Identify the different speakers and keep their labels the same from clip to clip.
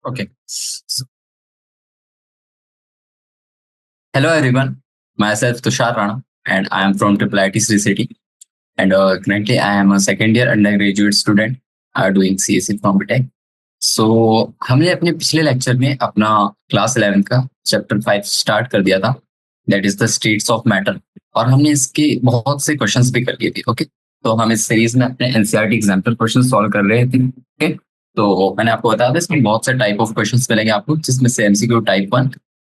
Speaker 1: Okay. Hello everyone. Myself Tushar Rana and I am from Triple IT Sri City. And currently I am a second year undergraduate student doing CSE from BTech. So हमने अपने पिछले lecture में अपना class 11 का chapter 5 start कर दिया था, that is the states of matter, और हमने इसके बहुत से क्वेश्चंस भी कर लिए थे। ओके, तो हम इस सीरीज में अपने एनसीईआरटी एग्जाम्पल क्वेश्चन सॉल्व कर रहे थे। ओके, तो मैंने आपको बताया था इसमें बहुत से टाइप ऑफ क्वेश्चंस मिलेंगे आपको, जिसमें से MCQ type 1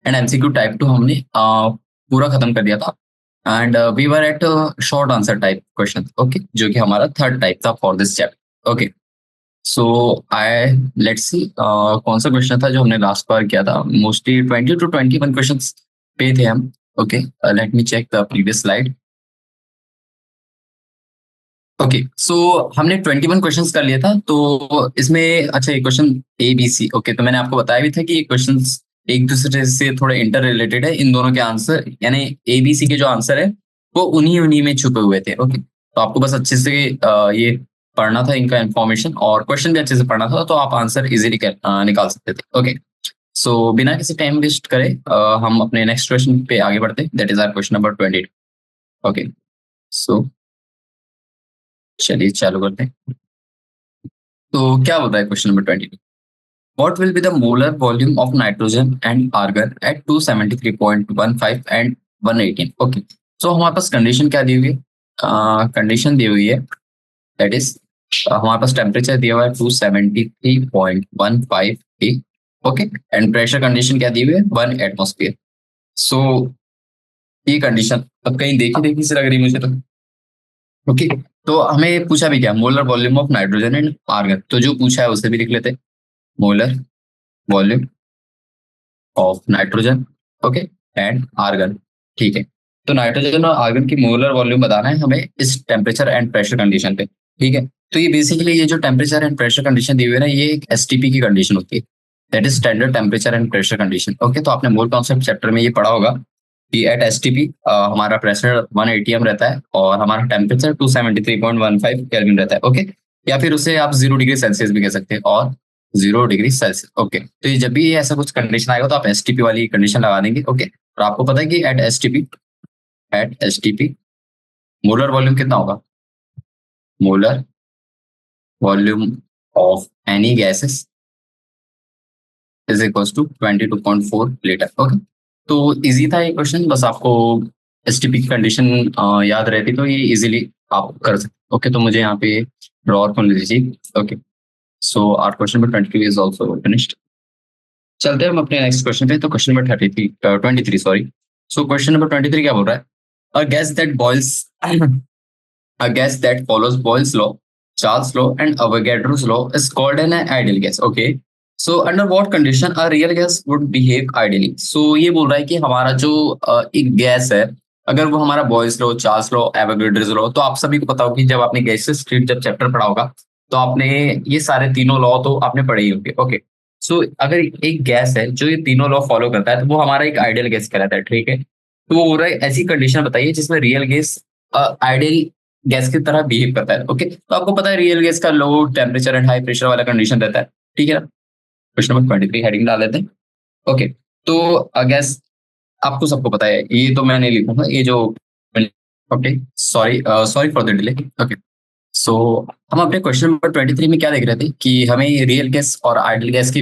Speaker 1: and MCQ type 2 हमने पूरा खत्म कर दिया था। And we were at short answer type question. Okay, जो कि हमारा थर्ड टाइप था for this chapter. Okay, so I let's see कौन सा क्वेश्चन था जो हमने लास्ट बार किया था। मोस्टली 20 to 21 क्वेश्चन पे थे हम। Okay, let me check the previous slide. Okay, so हमने 21 क्वेश्चंस कर लिया था। तो इसमें अच्छा, ये question A B C. Okay, तो मैंने आपको बताया भी था कि ये क्वेश्चंस एक दूसरे से थोड़े इंटर रिलेटेड है। इन दोनों के आंसर यानी ए बी सी के जो आंसर है वो उन्हीं उन्हीं में छुपे हुए थे। ओके, तो आपको बस अच्छे से ये पढ़ना था, इनका इन्फॉर्मेशन, और क्वेश्चन भी अच्छे से पढ़ना था, तो आप आंसर इजिली निकाल सकते थे। ओके, सो बिना किसी टाइम वेस्ट करे हम अपने नेक्स्ट क्वेश्चन पे आगे बढ़ते, that is our question number 22। Okay, so चलिए चालू करते हैं। तो क्या होता है question number 22? What will be the molar volume of nitrogen and argon at 273.15 and 118? Okay, सो हमारे पास कंडीशन क्या दी हुई है? कंडीशन दी हुई है, दैट इज हमारे पास टेम्परेचर दिया हुआ है 273.15 के। ओके, एंड प्रेशर कंडीशन क्या दी हुई है? 1 एटमोस्फियर। सो ये कंडीशन अब कहीं देखी देखी से लग रही है मुझे तो। ओके, तो हमें पूछा भी क्या? Molar volume of nitrogen and argon. तो जो पूछा है उसे भी लिख लेते हैं, molar volume of nitrogen, okay, and argon. ठीक है, तो नाइट्रोजन और आर्गन की मोलर वॉल्यूम बताना है हमें इस टेम्परेचर एंड प्रेशर कंडीशन पे। ठीक है, तो ये बेसिकली ये जो टेम्परेचर एंड प्रेशर कंडीशन दी हुई है ना, ये एक एसटीपी की कंडीशन होती है, that is standard temperature and pressure condition. Okay, तो आपने मोल कॉन्सेप्ट चैप्टर में ये पढ़ा होगा कि एट एसटीपी हमारा प्रेशर 1 एटीएम रहता है और हमारा टेम्परेचर 273.15 केल्विन रहता है। ओके, या फिर उसे आप 0 डिग्री सेल्सियस भी कह सकते हैं, और 0 डिग्री सेल्सियस। ओके, तो ये जब भी ऐसा कुछ कंडीशन आएगा तो आप एसटीपी वाली कंडीशन लगा देंगे। ओके, और आपको पता है कि एट एसटीपी मोलर वॉल्यूम कितना होगा? Molar volume of any gases is equal to 22.4 litre. Okay, तो इजी था ये क्वेश्चन, बस आपको एसटीपी की कंडीशन याद रहती तो ये इजीली आप कर सकते। ओके, तो मुझे यहाँ पे ड्रॉ करने दीजिए। Okay, so our question number 22 is also finished. चलते हैं हम अपने नेक्स्ट क्वेश्चन पे। तो question number 23 sorry. So question number 23 क्या बोल रहा है? A gas that boils a gas that follows Boyle's law, Charles' law, and Avogadro's law is called an ideal gas. Okay. So under what condition a real gas would behave ideally? So ये बोल रहा है कि हमारा जो एक gas है, अगर वो हमारा Boyle's law, Charles law, Avogadro's law, तो आप सभी को पता होगा कि जब आपने गैसेस थ्योरी जब चैप्टर पढ़ा होगा तो आपने ये सारे तीनों लॉ तो आपने पढ़े ही होंगे। ओके, सो अगर एक गैस है जो ये तीनों लॉ फॉलो करता है तो वो हमारा एक आइडियल गैस कहलाता है। ठीक है, तो वो बोल रहा है ऐसी कंडीशन बताइए जिसमें रियल गैस आइडियल गैस की तरह बिहेव करता है। ओके, तो आपको पता है रियल गैस का low temperature and high pressure वाला कंडीशन रहता है। ठीक है ना? क्वेश्चन नंबर 23 हेडिंग डाल देते हैं। ओके, तो गैस आपको सबको पता है, ये तो मैं नहीं लिखूंगा, ये जो okay, sorry sorry for the delay. Okay, so हम अपने क्वेश्चन नंबर 23 में क्या देख रहे थे कि हमें रियल गैस और आइडियल गैस के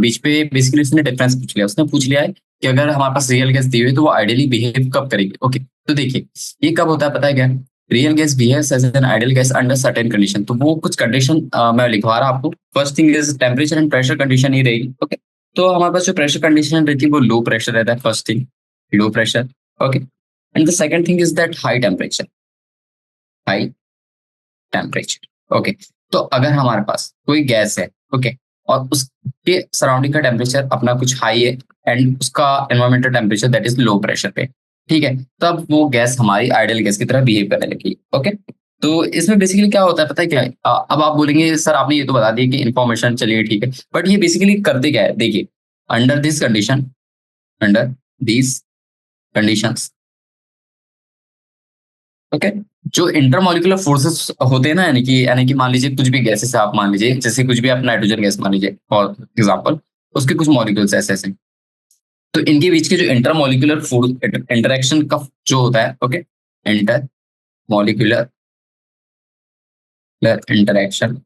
Speaker 1: बीच पे बेसिकली उसने डिफरेंस पूछ लिया। उसने पूछ लिया है कि अगर हमारे पास रियल गैस दी हुई है तो वो आइडियली बिहेव कब करेगी। ओके, तो देखिए ये कब होता है पता है क्या? Real gas behaves as an ideal gas under certain condition. तो वो कुछ कंडीशन मैं लिखवा रहा आपको। First thing is temperature and pressure condition ही रहेगी। ओके, तो हमारे पास जो प्रेशर कंडीशन रहती है वो लो प्रेशर रहता है। First thing low pressure. Okay, and the second thing is that high temperature. High temperature. Okay, तो अगर हमारे पास कोई गैस है, ओके, और उसके सराउंडिंग का टेम्परेचर अपना कुछ हाई है एंड उसका environmental temperature that is low pressure पे, ठीक है, तब वो गैस हमारी आइडियल गैस की तरह बिहेव करने लगी। ओके, तो इसमें बेसिकली क्या होता है पता है क्या है? अब आप बोलेंगे सर आपने ये तो बता दिया कि इन्फॉर्मेशन, चलिए ठीक है, बट ये बेसिकली करते क्या है? देखिए, under this condition, under these conditions, okay, जो इंटरमोलिकुलर फोर्सेस होते हैं ना, यानी कि मान लीजिए कुछ भी गैसेस आप मान लीजिए, जैसे कुछ भी आप नाइट्रोजन गैस मान लीजिए फॉर एग्जांपल, उसके कुछ मॉलिक्यूल्स ऐसे ऐसे, तो इनके बीच के जो इंटर मॉलिक्यूलर फूड इंटरेक्शन का जो होता है, ओके, इंटर मॉलिक्यूलर इंटरेक्शन,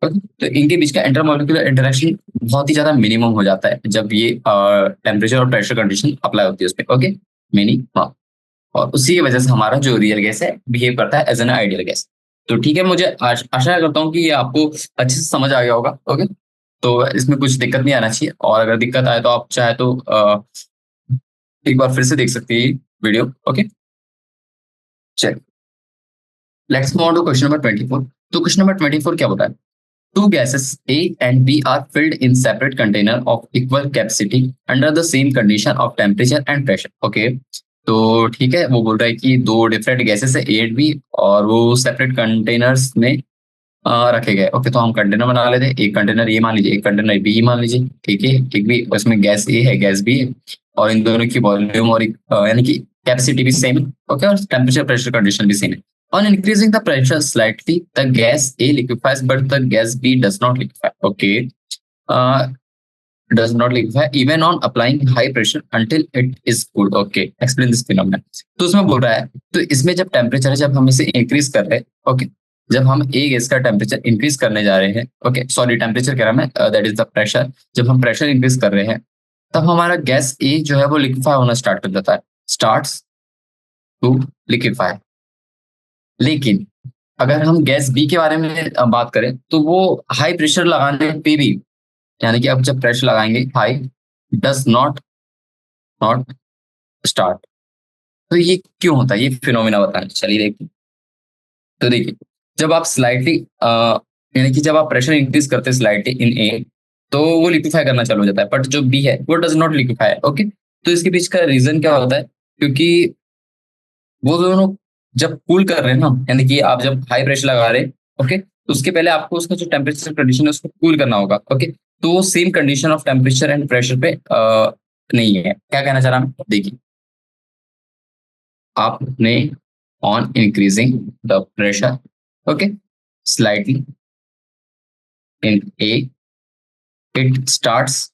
Speaker 1: तो इनके बीच का इंटरमोलिकुलर इंटरेक्शन बहुत ही ज्यादा मिनिमम हो जाता है जब ये टेम्परेचर और प्रेशर कंडीशन अप्लाई होती है उस पर, ओके, मिनिमम। और उसी की वजह से हमारा जो रियल गैस है बिहेव करता है एज एन आइडियल गैस। तो ठीक है, मुझे आशा करता हूँ कि ये आपको अच्छे से समझ आ गया होगा, ओके। तो इसमें कुछ दिक्कत नहीं आना चाहिए, और अगर दिक्कत आए तो आप चाहे तो एक बार फिर से देख सकते हैं वीडियो, ओके। चलिए, let's move on to question number 24। तो क्वेश्चन नंबर 24 क्या बोला है? Two gases A and B are filled in separate container of equal capacity under the same condition of temperature and pressure. Okay, तो ठीक है, वो बोल रहा है कि दो डिफरेंट गैसेस है A and B, और वो सेपरेट कंटेनर्स में रखे गए। ओके, तो हम कंटेनर बना लेते हैं, एक कंटेनर ए मान लीजिए, एक कंटेनर बी मान लीजिए, ठीक है। एक भी उसमें गैस ए है, गैस बी है, और इन दोनों की वॉल्यूम और यानी कि कैपेसिटी भी सेम है, ओके, और टेम्परेचर प्रेशर कंडीशन भी सेम है। On increasing the pressure slightly, the gas A liquefies, but the gas B does not liquefy. Okay, uh, does not liquefy even on applying high pressure until it is cooled. Okay, explain this phenomenon. तो उसमें बोल रहा है, तो इसमें जब temperature है, जब हम इसे इंक्रीज कर रहे हैं, ओके, जब हम ए गैस का टेम्परेचर इंक्रीज करने जा रहे हैं, ओके, सॉरी टेम्परेचर कह रहा मैं, दैट इज द प्रेशर। जब हम प्रेशर इंक्रीज कर रहे हैं, तब हमारा गैस ए जो है वो लिक्विफाई होना स्टार्ट कर देता है, स्टार्ट्स टू लिक्विफाई। लेकिन अगर हम गैस बी के बारे में बात करें, तो वो हाई प्रेशर लगाने पे भी, यानी कि अब जब प्रेशर लगाएंगे high, does not not start. तो ये क्यों होता है, ये फिनोमिना बताएं, चलिए देखिए। तो देखिए, जब आप स्लाइटली यानी कि जब आप प्रेशर इंक्रीज करते हैं स्लाइटली इन ए, तो वो लिक्विफाई करना चालू हो जाता है, बट जो बी है वो डज नॉट लिक्विफाई, ओके। तो इसके पीछे का रीजन क्या होता है? क्योंकि वो दोनों जब कूल कर रहे हैं ना, यानी कि आप जब हाई प्रेशर लगा रहे हैं, ओके, तो उसके पहले आपको उसका जो टेम्परेचर कंडीशन है उसको कूल करना होगा, ओके। तो वो same condition of temperature and pressure पे नहीं है। क्या कहना चाह रहा हूं, देखिए, आपने on increasing the pressure, okay, slightly in A, it starts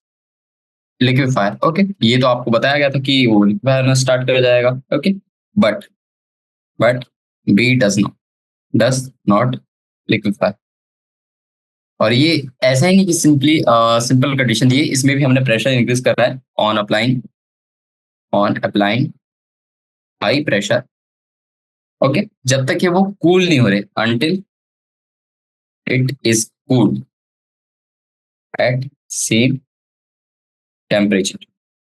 Speaker 1: liquefier, okay. ये तो आपको बताया गया था कि वो लिक्विफायर स्टार्ट कर जाएगा, okay. But but B does not liquefy. और ये ऐसा ही नहीं कि सिंपल कंडीशन दी है, इसमें भी हमने प्रेशर इंक्रीज कर रहा है on applying high pressure, okay, जब तक कि वो कूल नहीं हो रहे, until it is cooled at same temperature,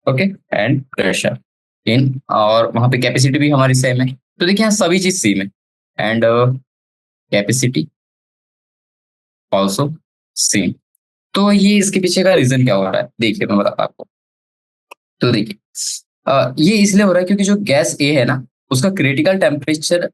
Speaker 1: okay, and pressure in, और वहां पे कैपेसिटी भी हमारी सेम है। तो देखिए यहाँ सभी चीज सेम है, एंड कैपेसिटी ऑल्सो सेम। तो ये इसके पीछे का रीजन क्या हो रहा है, देखिए मैं बताता हूँ आपको। तो देखिए, ये इसलिए हो रहा है क्योंकि जो गैस ए है ना, उसका क्रिटिकल टेम्परेचर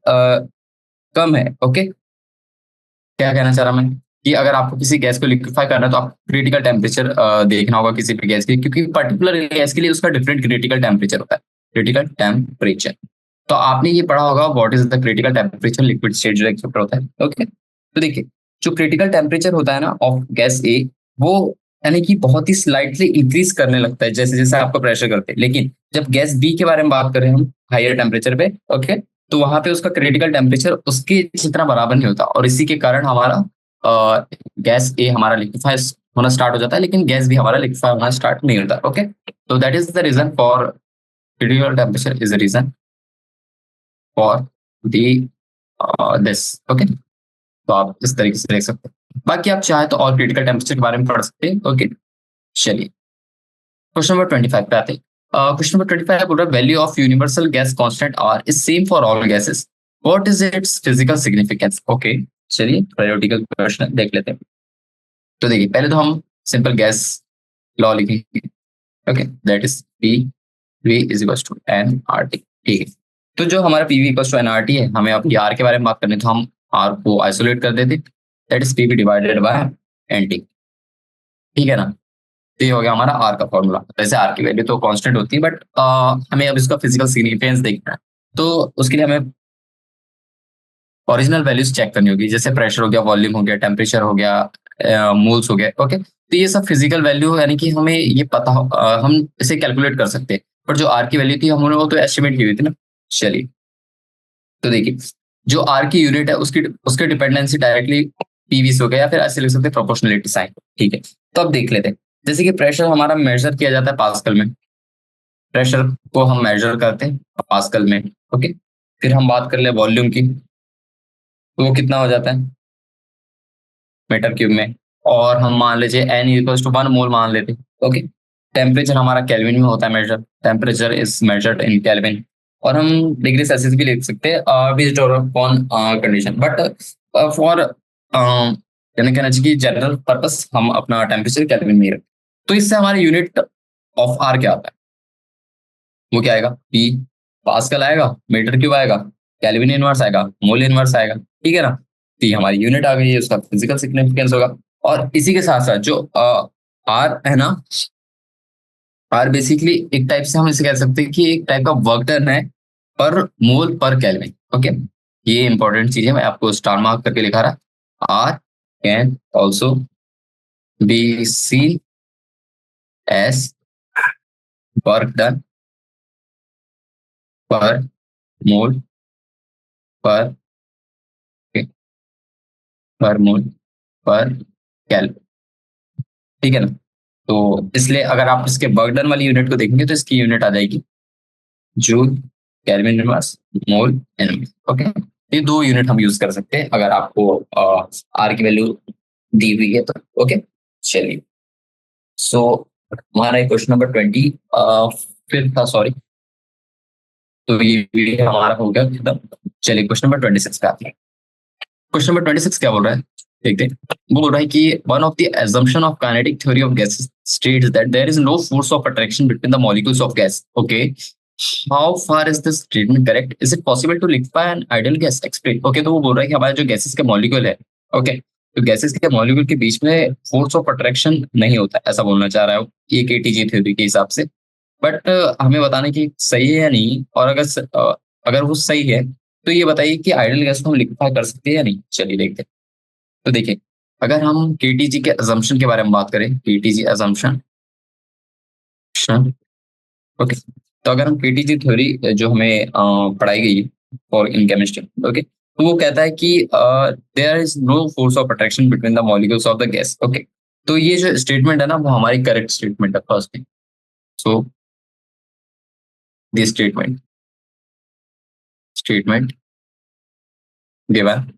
Speaker 1: कम है, ओके। क्या कहना चाह रहा मैं, कि अगर आपको किसी गैस को लिक्विफाई करना है तो आपको क्रिटिकल टेम्परेचर देखना होगा किसी भी गैस के, क्योंकि पर्टिकुलर गैस के लिए उसका डिफरेंट क्रिटिकल टेम्परेचर होता है, क्रिटिकल टेम्परेचर। तो आपने ये पढ़ा होगा, what is the critical temperature liquid state जो एक चैप्टर होता है, ओके। तो देखिए, जो क्रिटिकल टेम्परेचर होता है ना ऑफ गैस ए, वो यानी कि बहुत ही स्लाइटली इंक्रीज करने लगता है जैसे जैसे आपका प्रेशर करते हैं। लेकिन जब गैस बी के बारे में बात करें हम, हायर टेम्परेचर पे, ओके, तो वहां पे उसका क्रिटिकल टेम्परेचर उसके जितना बराबर नहीं होता, और इसी के कारण हमारा गैस ए हमारा लिक्विफाई होना स्टार्ट हो जाता है, लेकिन गैस भी हमारा लिक्विफाई होना स्टार्ट नहीं होता, ओके। तो that is the reason for critical temperature is the reason for the this, okay. तो आप इस तरीके से देख सकते हैं। बाकी आप चाहे तो और क्रिटिकल टेम्परेचर के बारे में पढ़ सकते हैं, ओके। चलिए, क्वेश्चन नंबर 25 पे आते हैं। क्वेश्चन नंबर 25 बोल रहा है, value of universal gas constant R is same for all gases, what is its physical significance. Okay, चलिए थ्योरेटिकल क्वेश्चन देख लेते हैं। तो देखिए, पहले तो हम सिंपल गैस लॉ लिखेंगे, okay, that is P V is equal to n R T, ठीक है। तो जो हमारा P V equal to n R T है, हमें अब आर के बारे में बात करनी है, तो हम आर को आइसोलेट कर देते, that is P V divided by n T, ठीक है ना। तो ये हो गया हमारा आर का फॉर्मूला। वैसे आर की वैल्यू तो कांस्टेंट होती है, बट हमें अब इसका फिजिकल सिग्निफिकेंस देखना है, तो उसके लिए हमें ओरिजिनल वैल्यूज चेक करनी होगी, जैसे प्रेशर हो गया, वॉल्यूम हो गया, टेम्परेचर हो गया, मोल्स हो गया, ओके। तो ये सब फिजिकल वैल्यू यानी कि हमें ये पता हम इसे कैलकुलेट कर सकते हैं, पर जो आर की वैल्यू थी हमने वो तो एस्टिमेट की हुई थी ना। चलिए, तो देखिए, जो आर की यूनिट है उसकी उसके डिपेंडेंसी डायरेक्टली पीवी से हो गया, या फिर ऐसे लिख सकते हैं प्रोपोर्शनलिटी साइन। ठीक है, तो अब देख लेते हैं। जैसे कि प्रेशर हमारा मेजर किया जाता है पास्कल में, प्रेशर को हम मेजर करते हैं पास्कल में। ओके, फिर हम बात कर ले वॉल्यूम की, तो वो कितना हो जाता है मीटर क्यूब में, और हम मान लीजिए एन इक्वल्स टू 1 मोल मान लेते हैं। ओके, टेम्परेचर हमारा केल्विन में होता है measure, temperature is measured in kelvin, और हम डिग्री सेल्सियस भी लिख सकते हैं based on condition, but for यानी कहना चाहिए कि जनरल पर्पस हम अपना टेम्परेचर केल्विन में ही रखते हैं। तो इससे हमारी यूनिट ऑफ आर क्या आता है, वो क्या आएगा, पी पास्कल आएगा, मीटर क्यूब आएगा, केल्विन इनवर्स आएगा, मोल इनवर्स आएगा। ठीक है ना, तो ये हमारी यूनिट आ गई है, उसका फिजिकल सिग्निफिकेंस होगा। और इसी के साथ साथ जो आर है ना, आर बेसिकली एक टाइप से हम इसे कह सकते हैं कि एक टाइप का वर्क डन है पर मोल पर केल्विन। ओके, ये इंपॉर्टेंट चीज है, मैं आपको स्टार मार्क करके लिखा रहा। R can also be seen as work done per mole पर पर मोल पर केल्विन। ठीक है ना, तो इसलिए अगर आप इसके वर्क डन वाली यूनिट को देखेंगे तो इसकी यूनिट आ जाएगी joule, kelvin inverse, mole inverse. Okay, ये दो यूनिट हम यूज कर सकते हैं अगर आपको आर की वैल्यू दी हुई है तो। ओके, चलिए, सो हमारा क्वेश्चन नंबर 20 फिर था, सॉरी, तो ये भी हमारा हो गया खत्म। चलिए क्वेश्चन नंबर 26 पे आते हैं। क्वेश्चन नंबर 26 क्या बोल रहा है, देखते हैं। वो बोल रहा है कि one of the assumption of kinetic theory of gases states that there is no force of attraction between the molecules of gas. Okay, how far is this statement correct? Is it possible to liquefy an ideal gas? Explain. Okay, तो वो बोल रहा है कि हमारे जो gases के molecule है, ओके, तो गैसेस के मॉलिक्यूल के बीच में फोर्स ऑफ अट्रैक्शन नहीं होता, ऐसा बोलना चाह रहा है वो, ये केटीजी थ्योरी के हिसाब से। बट हमें बताने की सही है या नहीं, और अगर वो सही है तो ये बताइए कि आइडियल गैस को हम लिक्विफाई कर सकते हैं या नहीं। चलिए देखते हैं। तो देखिए, अगर हम केटीजी के अजम्पशन के बारे में बात करें, केटीजी अजम्पशन, ओके, तो अगर हम केटीजी थ्योरी जो हमें पढ़ाई गई है फॉर इन केमिस्ट्री, ओके, तो वो कहता है कि there is no force of attraction between the molecules of the gas. Okay, तो ये जो स्टेटमेंट है ना वो हमारी करेक्ट स्टेटमेंट है first thing. So this statement given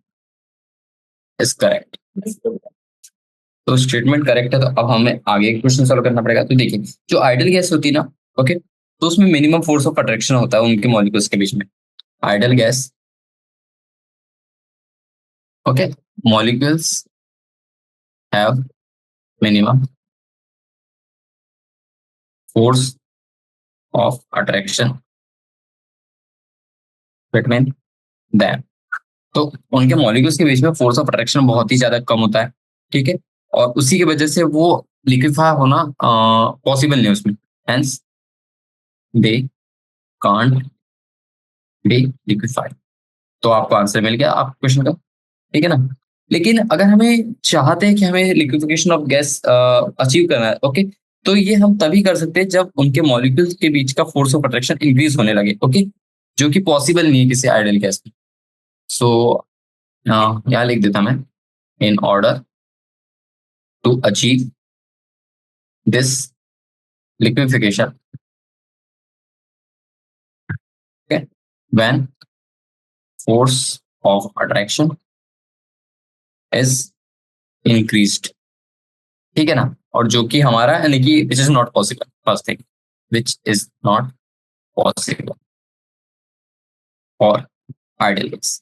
Speaker 1: is correct. तो स्टेटमेंट करेक्ट है, तो अब हमें आगे क्वेश्चन सॉल्व करना पड़ेगा। तो देखिए, जो आइडियल गैस होती है ना, ओके, तो उसमें मिनिमम फोर्स ऑफ अट्रैक्शन होता है उनके मॉलिक्यूल्स के बीच में। Ideal gas, okay, molecules have minimum force of attraction between them. तो उनके मॉलिक्यूल्स के बीच में फोर्स ऑफ अट्रैक्शन बहुत ही ज्यादा कम होता है। ठीक है, और उसी की वजह से वो लिक्विफाई होना पॉसिबल नहीं उसमें, hence they can't be liquefied. तो आपको आंसर मिल गया आप क्वेश्चन का। ठीक है ना, लेकिन अगर हमें चाहते हैं कि हमें लिक्विफिकेशन ऑफ गैस अचीव करना है, ओके, तो ये हम तभी कर सकते हैं जब उनके मॉलिक्यूल्स के बीच का फोर्स ऑफ अट्रैक्शन इंक्रीज होने लगे। ओके, जो कि पॉसिबल नहीं है किसी आइडियल गैस में। सो यहाँ लिख देता मैं, in order to achieve this liquefaction, okay, when force of attraction is increased। ठीक है ना, और जो कि हमारा यानी कि which is not possible, first thing, which is not possible for ideal gas.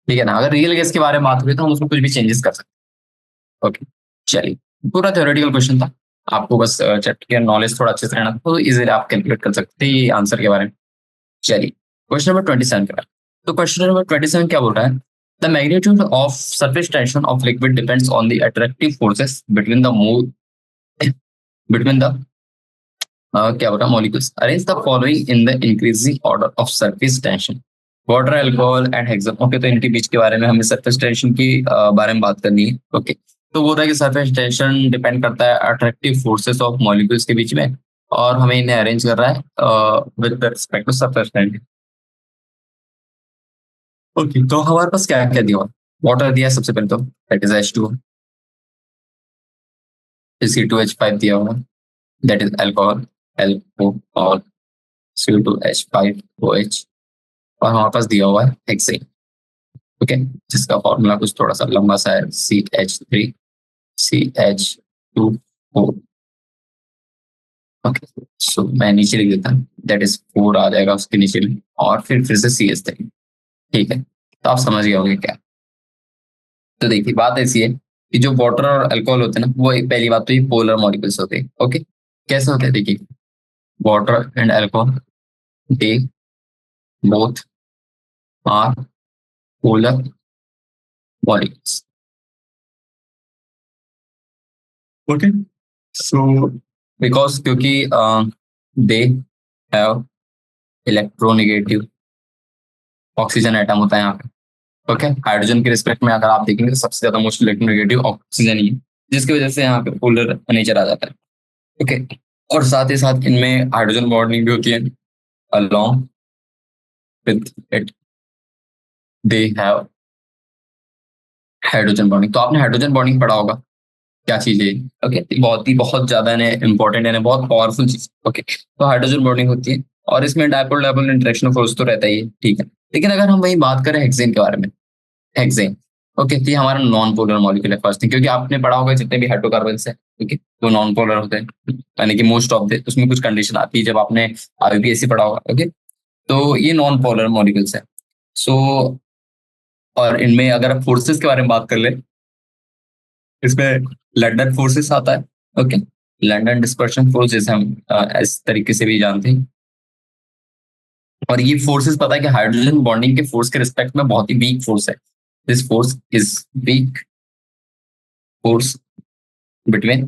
Speaker 1: ठीक है ना, अगर रियल गैस के बारे में बात करें तो हम उसमें कुछ भी चेंजेस कर सकते हैं। ओके, चलिए, पूरा थ्योरेटिकल क्वेश्चन था, आपको बस चैप्टर के नॉलेज थोड़ा अच्छे से रहना था, तो इजीली आप कैलकुलेट कर सकते हैं ये आंसर के बारे में। चलिए क्वेश्चन नंबर 27 के बारे में। तो क्वेश्चन नंबर 27 क्या बोल रहा है, the magnitude of surface tension of liquid depends on the attractive forces between the mole between the क्या बोल रहा है, molecules. Arrange the following in the increasing order of surface tension, water, alcohol and hexane. Okay, तो इनके बीच के बारे में हमें सरफेस टेंशन की बारे में बात करनी है। ओके, तो बोल रहा है कि सरफेस टेंशन डिपेंड करता है अट्रैक्टिव फोर्सेस ऑफ मॉलिक्यूल्स के बीच में, और हमें इन्हें अरेंज कर रहा है with respect to surface tension. Okay, तो हमारे पास क्या क्या दिया हुआ? वाटर दिया है सबसे पहले, तो दैट इज H2, C2H5 दिया हुआ, that is alcohol, alcohol, C2H5OH, और हमारे पास दिया हुआ है हेक्सेन। ओके, जिसका फॉर्मूला कुछ थोड़ा सा लंबा सा है, CH3CH2O। ओके, सो मैं नीचे लिख देता हूँ, दैट इज 4 आ जाएगा उसके नीचे में, और फिर से CH3। ठीक है, तो आप समझ गए होंगे क्या। तो देखिए बात ऐसी है कि जो वाटर और अल्कोहल होते हैं ना, वो पहली बात तो ये पोलर मॉलिक्यूल्स होते हैं। ओके, कैसे होते हैं देखिए, water and alcohol, they both are polar molecules. Okay, so because क्योंकि they have electronegative oxygen atom होता है यहाँ पे। ओके, हाइड्रोजन के रिस्पेक्ट में अगर आप देखेंगे तो सबसे ज्यादा मोस्ट इलेक्ट्रोनेगेटिव ऑक्सीजन ही है, जिसकी वजह से यहाँ पे पोलर नेचर आ जाता है। ओके, और साथ ही साथ इनमें हाइड्रोजन बॉन्डिंग भी होती है, along with it they have hydrogen bonding. तो आपने हाइड्रोजन बॉन्डिंग पढ़ा होगा, क्या चीज है? ओके, बहुत ज्यादा इंपॉर्टेंट है, बहुत पावरफुल चीज। ओके, तो हाइड्रोजन बॉन्डिंग होती है, और इसमें डायपोल डायपोल इंटरेक्शन फोर्स तो रहता ही है, ठीक है। लेकिन अगर हम वही बात करें हेक्सेन के बारे में, हेक्सेन, ओके, तो ये हमारा नॉन पोलर मॉलिक्यूल है फर्स्ट थिंग, क्योंकि आपने पढ़ा होगा जितने भी हाइड्रोकार्बन्स है, ठीक है, तो नॉन पोलर होते हैं, यानी कि मोस्ट ऑफ द, उसमें कुछ कंडीशन आती है जब आपने आईयूपीएसी पढ़ा होगा। ओके, तो ये नॉन पोलर मॉलिक्यूल्स है। सो और इनमें अगर फोर्सेस के बारे में बात कर ले, इसमें लंदन फोर्सेस आता है। ओके, लंदन डिस्पर्शन फोर्स, जैसे हम इस तरीके से भी जानते हैं। और ये फोर्सेस पता है कि हाइड्रोजन बॉन्डिंग के फोर्स के रिस्पेक्ट में बहुत ही वीक फोर्स है। This force is weak force between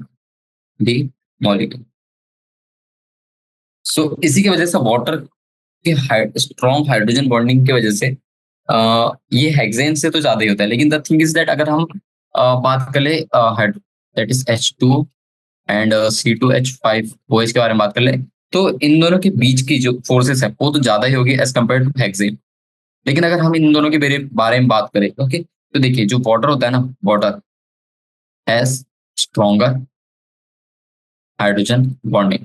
Speaker 1: the molecule. So इसी की वजह से वाटर की स्ट्रॉन्ग हाइड्रोजन बॉन्डिंग की वजह से ये हेक्सेन से तो ज्यादा ही होता है। लेकिन द थिंग इज दैट अगर हम बात करें that is H2 and C2H5OH के बारे में बात कर ले, तो इन दोनों के बीच की जो फोर्सेस है वो तो ज्यादा ही होगी एज कम्पेयर टू हेक्सेन। लेकिन अगर हम इन दोनों के बारे में बात करें, ओके, तो देखिए जो वाटर होता है ना, water has stronger hydrogen bonding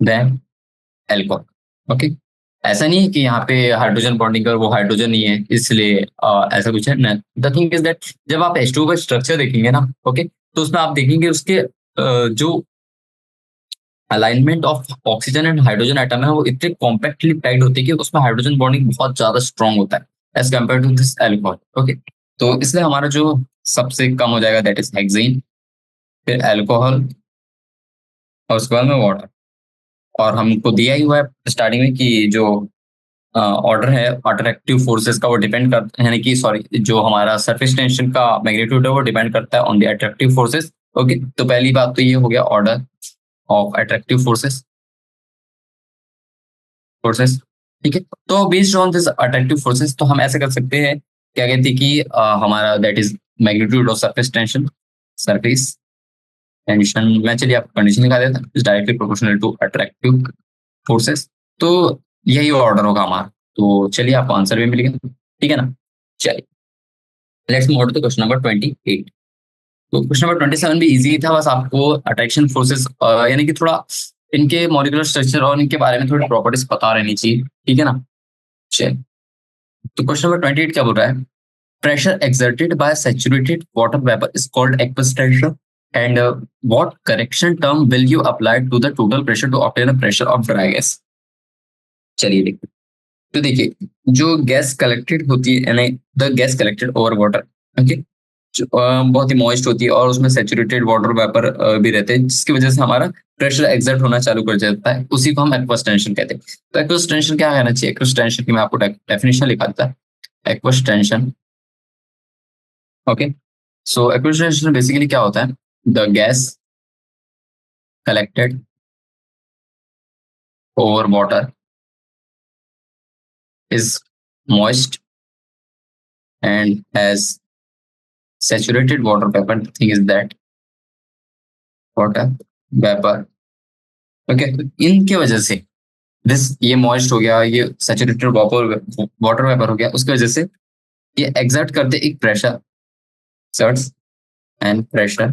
Speaker 1: than alcohol. Okay, ऐसा नहीं है कि यहाँ पे हाइड्रोजन बॉन्डिंग और वो हाइड्रोजन ही है इसलिए ऐसा कुछ है ना। द थिंग इज दैट जब आप H2 का स्ट्रक्चर देखेंगे ना, ओके, तो उसमें आप देखेंगे उसके जो alignment of oxygen and hydrogen atom है वो इतने कॉम्पैक्टली पैक्ड होते हैं कि उसमें हाइड्रोजन बॉन्डिंग बहुत ज्यादा स्ट्रॉन्ग होता है as compare to this alcohol. Okay, तो इसलिए हमारा जो सबसे कम हो जाएगा दैट इज हेक्सेन, फिर अल्कोहल, और उसके बाद में वाटर। और हमको दिया ही हुआ है स्टार्टिंग में कि जो ऑर्डर है अट्रैक्टिव फोर्सेस का, वो डिपेंड करता है, यानी कि सॉरी, जो हमारा सरफेस टेंशन का मैग्नीट्यूड है वो डिपेंड करता है on the attractive forces. Okay, तो पहली बात तो ये हो गया ऑर्डर ऑफ अट्रैक्टिव फोर्सेस। ठीक है, तो based on this attractive forces तो हम ऐसे कर सकते हैं, क्या कहते हैं कि हमारा that is magnitude of surface tension में, चलिए आप कंडीशन लिखा देता is directly proportional to attractive forces. तो यही ऑर्डर होगा हमारा। तो चलिए आपको आंसर भी मिल गया, ठीक है ना। चलिए let's move to question number 28। तो क्वेश्चन नंबर 27 भी इजी था, बस आपको अट्रैक्शन फोर्सेस यानी कि थोड़ा इनके मॉलिक्यूलर स्ट्रक्चर और इनके बारे में थोड़ी प्रॉपर्टीज पता रहनी चाहिए, ठीक है ना। चलिए, तो क्वेश्चन नंबर 28 क्या बोल रहा है? Pressure exerted by saturated water vapor is called aqueous pressure, and what correction term will you apply to the total pressure to obtain a pressure of dry gas? चलिए देखिए, तो देखिए जो गैस कलेक्टेड होती है, यानी the gas collected over water, okay, बहुत ही moist होती है और उसमें सेचुरेटेड वाटर वेपर भी रहते हैं, जिसकी वजह से हमारा प्रेशर एक्सर्ट होना चालू कर जाता है, उसी को हम एक्वस टेंशन कहते हैं। तो एक्वस टेंशन क्या कहना चाहिए? एक्वस टेंशन की मैं आपको डेफिनेशन लिखा देता है। एक्वस टेंशन, ओके, सो एक्वस टेंशन बेसिकली क्या होता है? The gas collected over water is moist and has Saturated water vapor, the thing is that water vapor, okay, तो इनके वजह से दिस ये मॉइस्ट हो गया, ये सैचुरेटेड वाटर वेपर हो गया, उसकी वजह से ये एग्जर्ट करते एक pressure, exerts and pressure,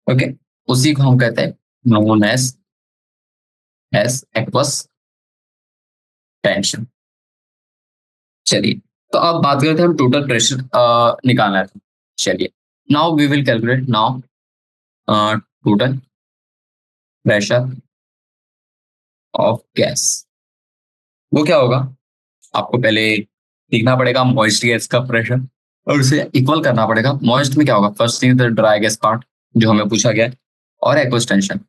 Speaker 1: okay, उसी को हम कहते हैं नोन एज एक्वस टेंशन। चलिए, तो अब बात करते हैं हम टोटल प्रेशर निकालना है। चलिए, now we will calculate now total pressure of gas. वो क्या होगा, आपको पहले लिखना पड़ेगा मॉइस्ट गैस का प्रेशर और उसे इक्वल करना पड़ेगा। मॉइस्ट में क्या होगा, first thing the dry gas part जो हमें पूछा गया है, और एक्वस टेंशन,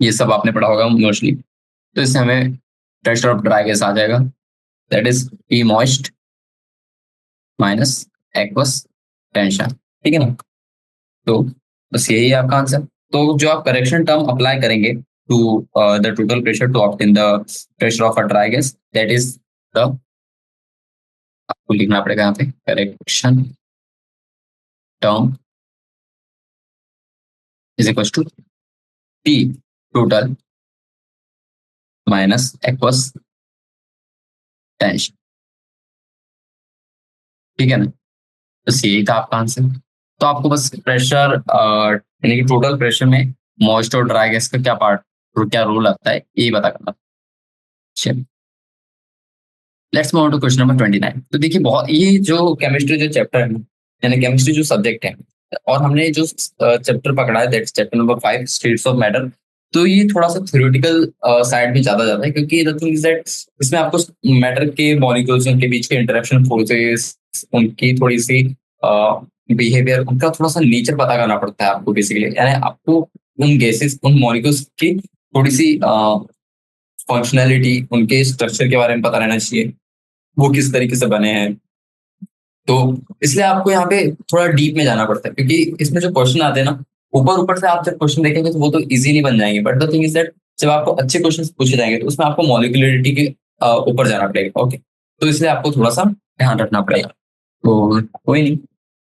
Speaker 1: ये सब आपने पढ़ा होगा मोस्टली। तो इससे हमें प्रेशर ऑफ ड्राई गैस आ जाएगा, that is P moist minus aqueous tension, ठीक है ना। तो बस यही है आपका आंसर। तो जो आप करेक्शन टर्म अप्लाई करेंगे to the total pressure to obtain the pressure of a dry gas, that is the, आपको लिखना पड़ेगा यहाँ पे correction term is equal to T total minus aqueous tension, ठीक है ना। बस यही था आपका आंसर। तो आपको बस प्रेशर यानी कि टोटल प्रेशर में मॉइस्ट और ड्राई गैस का क्या पार्ट, क्या रोल लगता है, यही बता करना। चलिए, let's move on to question number 29। तो देखिए, बहुत ये जो केमिस्ट्री जो चैप्टर है ना, यानी केमिस्ट्री जो सब्जेक्ट है, और हमने जो चैप्टर पकड़ा है that's chapter number 5 states of matter, तो ये थोड़ा सा थ्योरेटिकल साइड में ज्यादा जाता है, क्योंकि द थिंग इज दैट इसमें आपको मैटर के मॉलिक्यूल्स, उनके बीच के इंटरेक्शन फोर्सेस, उनकी थोड़ी सी बिहेवियर, उनका थोड़ा सा नेचर पता करना पड़ता है आपको बेसिकली, यानी आपको उन गैसेस, उन मॉलिक्यूल्स की थोड़ी सी फंक्शनैलिटी, उनके स्ट्रक्चर के बारे में पता रहना चाहिए, वो किस तरीके से बने हैं। तो इसलिए आपको यहाँ पे थोड़ा डीप में जाना पड़ता है, क्योंकि इसमें जो क्वेश्चन आते हैं ना, ऊपर ऊपर से आप जब क्वेश्चन देखेंगे तो वो तो इजीली बन जाएंगे, but the thing is that जब आपको अच्छे क्वेश्चन पूछे जाएंगे तो उसमें आपको मॉलिक्यूलरिटी के ऊपर जाना पड़ेगा, ओके। तो इसलिए आपको थोड़ा सा ध्यान रखना पड़ेगा। तो कोई नहीं,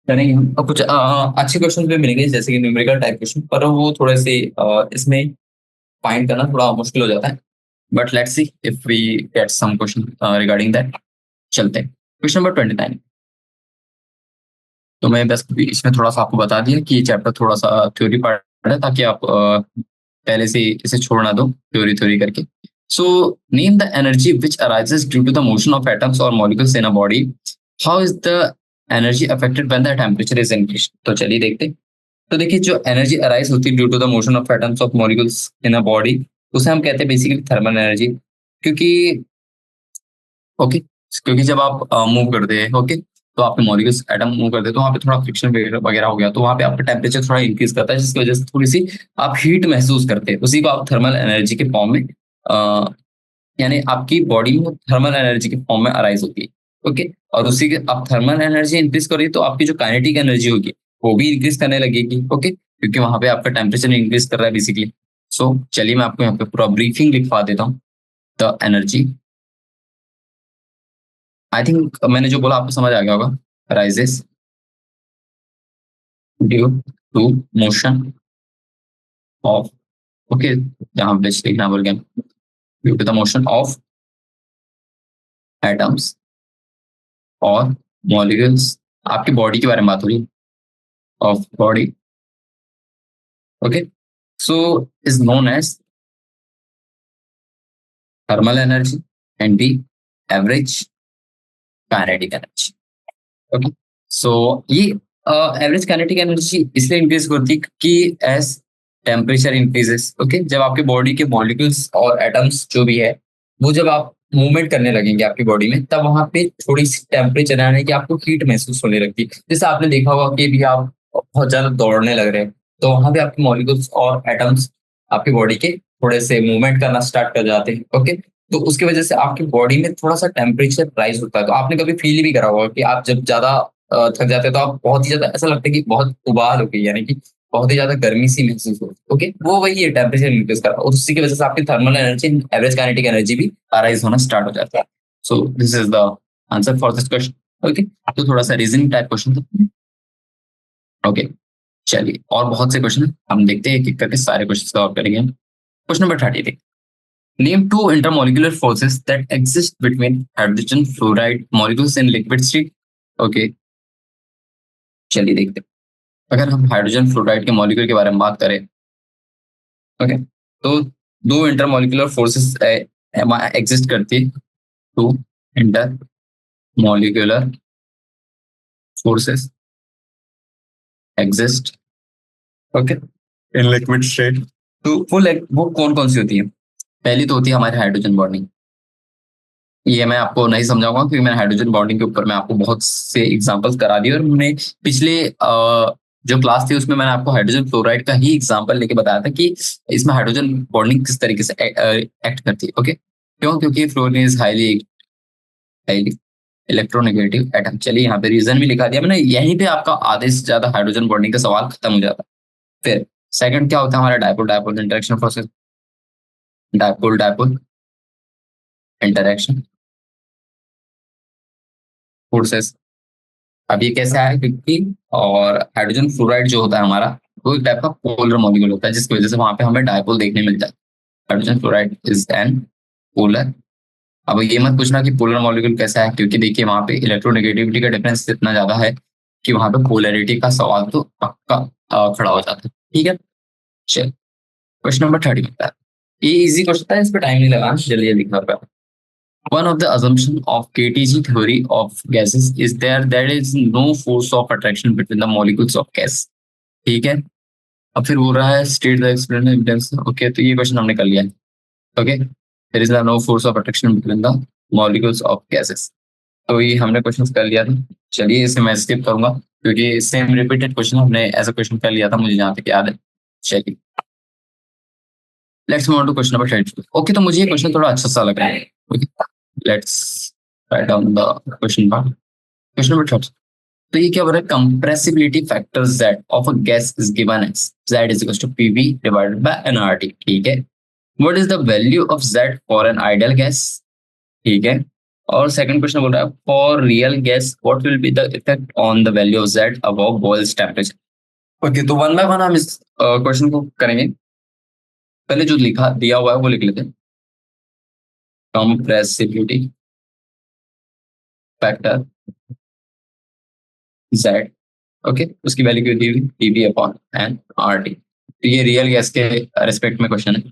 Speaker 1: करेंगे हम। और कुछ अच्छे क्वेश्चन भी मिलेंगे जैसे कि न्यूमेरिकल टाइप क्वेश्चन, पर वो थोड़े से इसमें फाइंड करना थोड़ा मुश्किल हो जाता है, but let's see if we get some question regarding that. चलते हैं क्वेश्चन नंबर 29। तो मैं बस इसमें थोड़ा सा आपको बता दिया कि ये चैप्टर थोड़ा सा थ्योरी पार्ट है, ताकि आप पहले से इसे छोड़ ना दो थ्योरी थ्योरी करके। So name the energy which arises due to the motion of atoms और molecules in a body, how is the energy affected when the temperature is increased. तो चलिए देखते हैं। तो देखिए, जो एनर्जी अराइज होती है due to the motion of atoms of molecules in a body, उसे हम कहते हैं बेसिकली थर्मल एनर्जी। क्योंकि ओके, क्योंकि जब आप मूव करते हैं, ओके, तो आपके मॉलिक्यूल्स एटम मूव करते हैं तो वहाँ पे थोड़ा फ्रिक्शन वगैरह हो गया, तो वहाँ पे आपका टेम्परेचर थोड़ा इंक्रीज करता है, जिसकी वजह से थोड़ी सी आप हीट महसूस करते हैं, उसी को आप थर्मल एनर्जी के फॉर्म में यानी आपकी बॉडी में थर्मल एनर्जी के फॉर्म में अराइज होती है, ओके। और उसी के आप थर्मल एनर्जी इंक्रीज करिए तो आपकी जो काइनेटिक एनर्जी होगी वो भी इंक्रीज करने लगेगी, ओके, क्योंकि वहां पे आपका टेम्परेचर इंक्रीज कर रहा है बेसिकली। सो चलिए, मैं आपको यहाँ पे पूरा ब्रीफिंग लिखवा देता हूँ। द एनर्जी, आई थिंक मैंने जो बोला आपको समझ आ गया होगा, rises due to motion of, okay, जहां पे लिखना बोल गया, due to the motion of atoms और मॉलिक्यूल्स, आपकी बॉडी के बारे में बात हो रही है, of body, okay. So is known as thermal energy and the average kinetic energy, okay. So ये एवरेज काइनेटिक एनर्जी इसलिए इंक्रीज होती है कि एज टेम्परेचर इंक्रीजेस, ओके, जब आपके बॉडी के मॉलिक्यूल्स और एटम्स जो भी है वो जब आप मूवमेंट करने लगेंगे आपकी बॉडी में, तब वहां पे थोड़ी सी टेम्परेचर आने की आपको हीट महसूस होने लगती है। जैसे आपने देखा होगा कि भी आप बहुत ज्यादा दौड़ने लग रहे हैं, तो वहां पे आपके मॉलिक्यूल्स और एटम्स आपकी बॉडी के थोड़े से मूवमेंट करना स्टार्ट कर जाते हैं, ओके। तो उसकी वजह से आपकी बॉडी में थोड़ा सा टेम्परेचर राइज होता है। तो आपने कभी फील भी करा होगा कि आप जब ज्यादा थक जाते हैं तो आप बहुत ही ज्यादा ऐसा लगता है कि बहुत उबाल हो गई, यानी कि बहुत ही ज्यादा गर्मी सी महसूस होती है, ओके। वो वही है, टेम्परेचर इंक्रीज कर रहा है, और उसी की वजह से आपकी thermal energy, average kinetic energy भी अराइज होना स्टार्ट हो जाता है। So this is the answer for this question. Okay, तो थोड़ा सा रीजनिंग टाइप क्वेश्चन था। ओके, चलिए और बहुत से क्वेश्चन हम देखते हैं, एक एक करके सारे क्वेश्चन सॉल्व करेंगे। Question number 30, name two intermolecular forces that exist between hydrogen fluoride molecules in liquid state. Okay, चलिए देखते हैं। अगर हम हाइड्रोजन फ्लोराइड के मॉलिक्यूल के बारे में बात करें, ओके, तो दो इंटरमोलिकुलर फोर्सेस एग्जिस्ट करती है। Two inter molecular forces exist, okay, in liquid state. तो वो कौन कौन सी होती है? पहली तो होती है हमारी हाइड्रोजन बॉन्डिंग। ये मैं आपको नहीं समझाऊंगा क्योंकि मैंने हाइड्रोजन बॉन्डिंग के ऊपर मैं आपको बहुत से एग्जांपल्स करा दिए, और मैंने पिछले जो क्लास थी उसमें मैंने आपको हाइड्रोजन फ्लोराइड का ही एग्जांपल लेके बताया था कि इसमें हाइड्रोजन बॉन्डिंग किस तरीके से एक्ट करती है। ओके, क्यों? क्योंकि fluorine is highly highly electronegative atom. चलिए यहाँ पे रीजन भी लिखा दिया मैंने, यहीं पे आपका आधे से ज्यादा हाइड्रोजन बॉन्डिंग का सवाल खत्म हो जाता है। फिर सेकंड क्या होता है हमारा? Dipole dipole interaction process. Dipole dipole interaction forces. अब ये कैसे आया? क्योंकि और हाइड्रोजन फ्लोराइड जो होता है हमारा, वो एक टाइप का पोलर मॉलिक्यूल होता है, जिसकी वजह से वहां पे हमें डायपोल देखने मिल जाता है। Hydrogen fluoride is an polar. अब ये मत पूछना कि पोलर मॉलिक्यूल कैसा है, क्योंकि देखिए वहां पे इलेक्ट्रोनेगेटिविटी का डिफरेंस इतना ज्यादा है कि वहां पे पोलैरिटी का सवाल तो पक्का खड़ा हो जाता है। ठीक है, चल क्वेश्चन नंबर 30 होता है। ये इजी क्वेश्चन था, इस पर टाइम नहीं लगा, जल्दी लिखना पड़ा। One of the assumptions of KTG theory of gases is there is no force of attraction between the molecules of gas. ठीक है, अब फिर बोल रहा है state the explanation evidence. Okay, तो ये क्वेश्चन हमने कर लिया है। Okay, there is no force of attraction between the molecules of gases. तो ये हमने क्वेश्चन कर लिया था। चलिए इसे मैं स्किप करूंगा क्योंकि सेम रिपीटेड क्वेश्चन हमने ऐसा क्वेश्चन कर लिया था, मुझे जहाँ तक याद है। चलिए let's move on to question number 32। Okay, तो मुझे ये क्वेश्चन थोड़ा अच्छा सा लग रहा है। Okay, let's write down the question part. Question number 30, तो ये क्या बोल रहा है? Compressibility factor Z of a gas is given as Z is equal to PV divided by nRT। ठीक है, what is the value of Z for an ideal gas? ठीक है, और सेकंड क्वेश्चन बोल रहा है for real gas what will be the effect on the value of Z above Boyle's temperature. Okay, तो one by one हम इस question को करेंगे। पहले जो लिखा दिया हुआ है वो लिख लेते हैं। कंप्रेसिबिलिटी फैक्टर Z, ओके, उसकी वैल्यू क्यों दी हुई? PV upon nRT। तो ये रियल गैस के रेस्पेक्ट में क्वेश्चन है।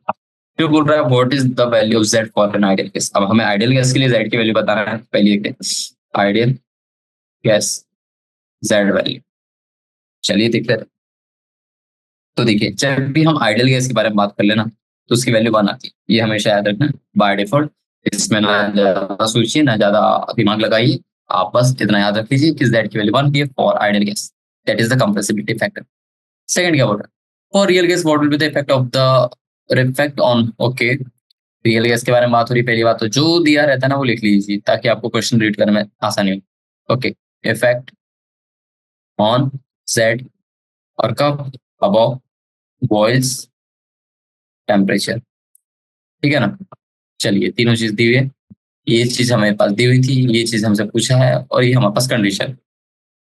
Speaker 1: फिर बोल रहा है what is the value of Z for an ideal gas. अब हमें आइडियल गैस के लिए Z की वैल्यू बताना है। पहले देखते हैं आइडियल गैस Z वैल्यू। चलिए देख लेते हैं। तो देखिए जब भी हम आइडियल गैस के बारे में बात कर लेना तो उसकी वैल्यू 1 आती है, ये हमेशा याद रखना बाय डिफॉल्ट। इसमें ना ज्यादा सोचिए ना ज्यादा दिमाग लगाइए, आप बस इतना याद रख लीजिए कि Z की वैल्यू 1 है for ideal gas, that is the compressibility factor. Second क्या बोल रहा है? For real gas what will be the effect of the effect on. Okay, real gas के बारे में बात हो रही, पहली बात तो जो दिया रहता है ना वो लिख लीजिए ताकि आपको क्वेश्चन रीड करने में आसानी हो। ओके, इफेक्ट ऑन Z, और कब? Above Boyle's temperature. ठीक है ना? चलिए तीनों चीज दी हुई है, ये चीज हमारे पास दी हुई थी, ये चीज हमसे पूछा है, और ये हमारे पास कंडीशन।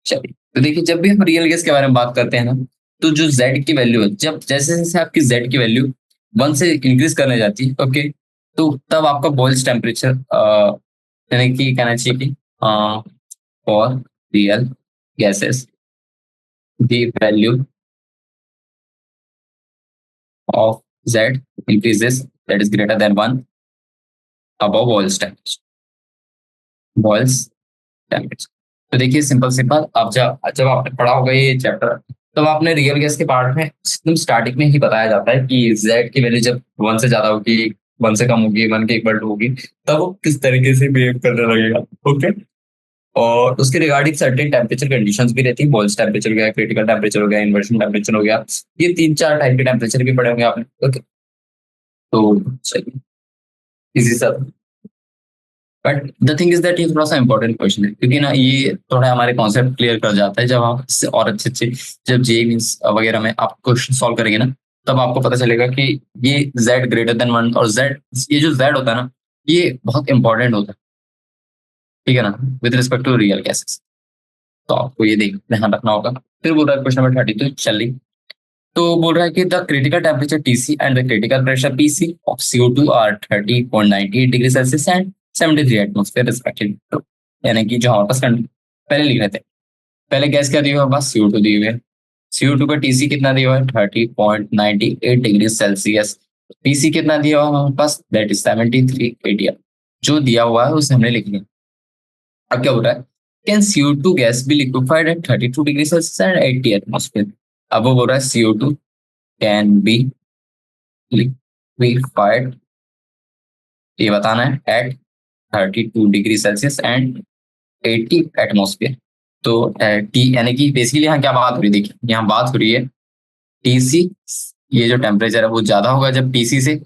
Speaker 1: चलिए तो देखिए जब भी हम रियल गैस के बारे में बात करते हैं ना, तो जो Z की वैल्यू है, जब जैसे जैसे आपकी Z की वैल्यू 1 से इंक्रीज करने जाती है, ओके, तो तब आपका बॉइल्स टेम्परेचर यानी कि कहना चाहिए कि for real gases the value of Z increases that is greater than 1 above boils temperature। boils temperature। तो देखिए सिंपल सिंपल, अब जब जब आपने पढ़ा होगा ये चैप्टर, तब आपने रियल गैस के पार्ट में एकदम स्टार्टिंग में ही बताया जाता है कि Z की वैल्यू जब 1 से ज्यादा होगी, 1 से कम होगी, 1 के इक्वल टू होगी, तब वो किस तरीके से बिहेव करने लगेगा। ओके, और उसके रिगार्डिंग सर्टेन टेम्परेचर कंडीशंस भी रहती है। बॉइल्स टेम्परेचर हो गया, क्रिटिकल टेम्परेचर हो गया, इन्वर्शन टेम्परेचर हो गया, ये 3-4 टाइप के टेम्परेचर भी पढ़े होंगे आपने। ओके, तो चलिए इजी सा। But the thing is that ये थोड़ा सा इंपॉर्टेंट क्वेश्चन है क्योंकि ना ये थोड़ा हमारे कॉन्सेप्ट क्लियर कर जाता है। जब आप इससे और अच्छे अच्छे जब जे मीन्स वगैरह में आप क्वेश्चन सॉल्व करेंगे ना, तब आपको पता चलेगा कि ये Z ग्रेटर देन 1 और Z, ये जो Z होता है ना, ये बहुत इंपॉर्टेंट होता है। ठीक है ना, with respect to real gases. तो आपको ये देख ध्यान रखना होगा। फिर बोल रहा है क्वेश्चन नंबर 32 चलिए। तो बोल रहा है कि the critical temperature TC and the critical pressure PC of CO2 are 30.98 degree Celsius and 73 atmosphere respectively. यानी कि जो हमारे पास पहले लिख रहे थे, पहले गैस क्या दिया हुआ है, बस CO2 दिए हुए है। CO2 का टीसी कितना दिया हुआ है, 30.98 डिग्री सेल्सियस। पीसी कितना दिया हुआ है हमारे पास, दैट इज 73 ATM। जो दिया हुआ है उसे हमने लिख लिया। अब क्या हो रहा है, can CO2 gas be liquefied at 32 degree Celsius and 80 atmosphere. अब वो बोल रहा है CO2 कैन बी लिक्विफाइड, ये बताना है, at 32 degree Celsius and 80 atmosphere. तो टी यानी कि बेसिकली यहाँ क्या बात हो रही है, देखिए यहाँ बात हो रही है टीसी, ये जो टेम्परेचर है वो ज्यादा होगा जब टीसी से,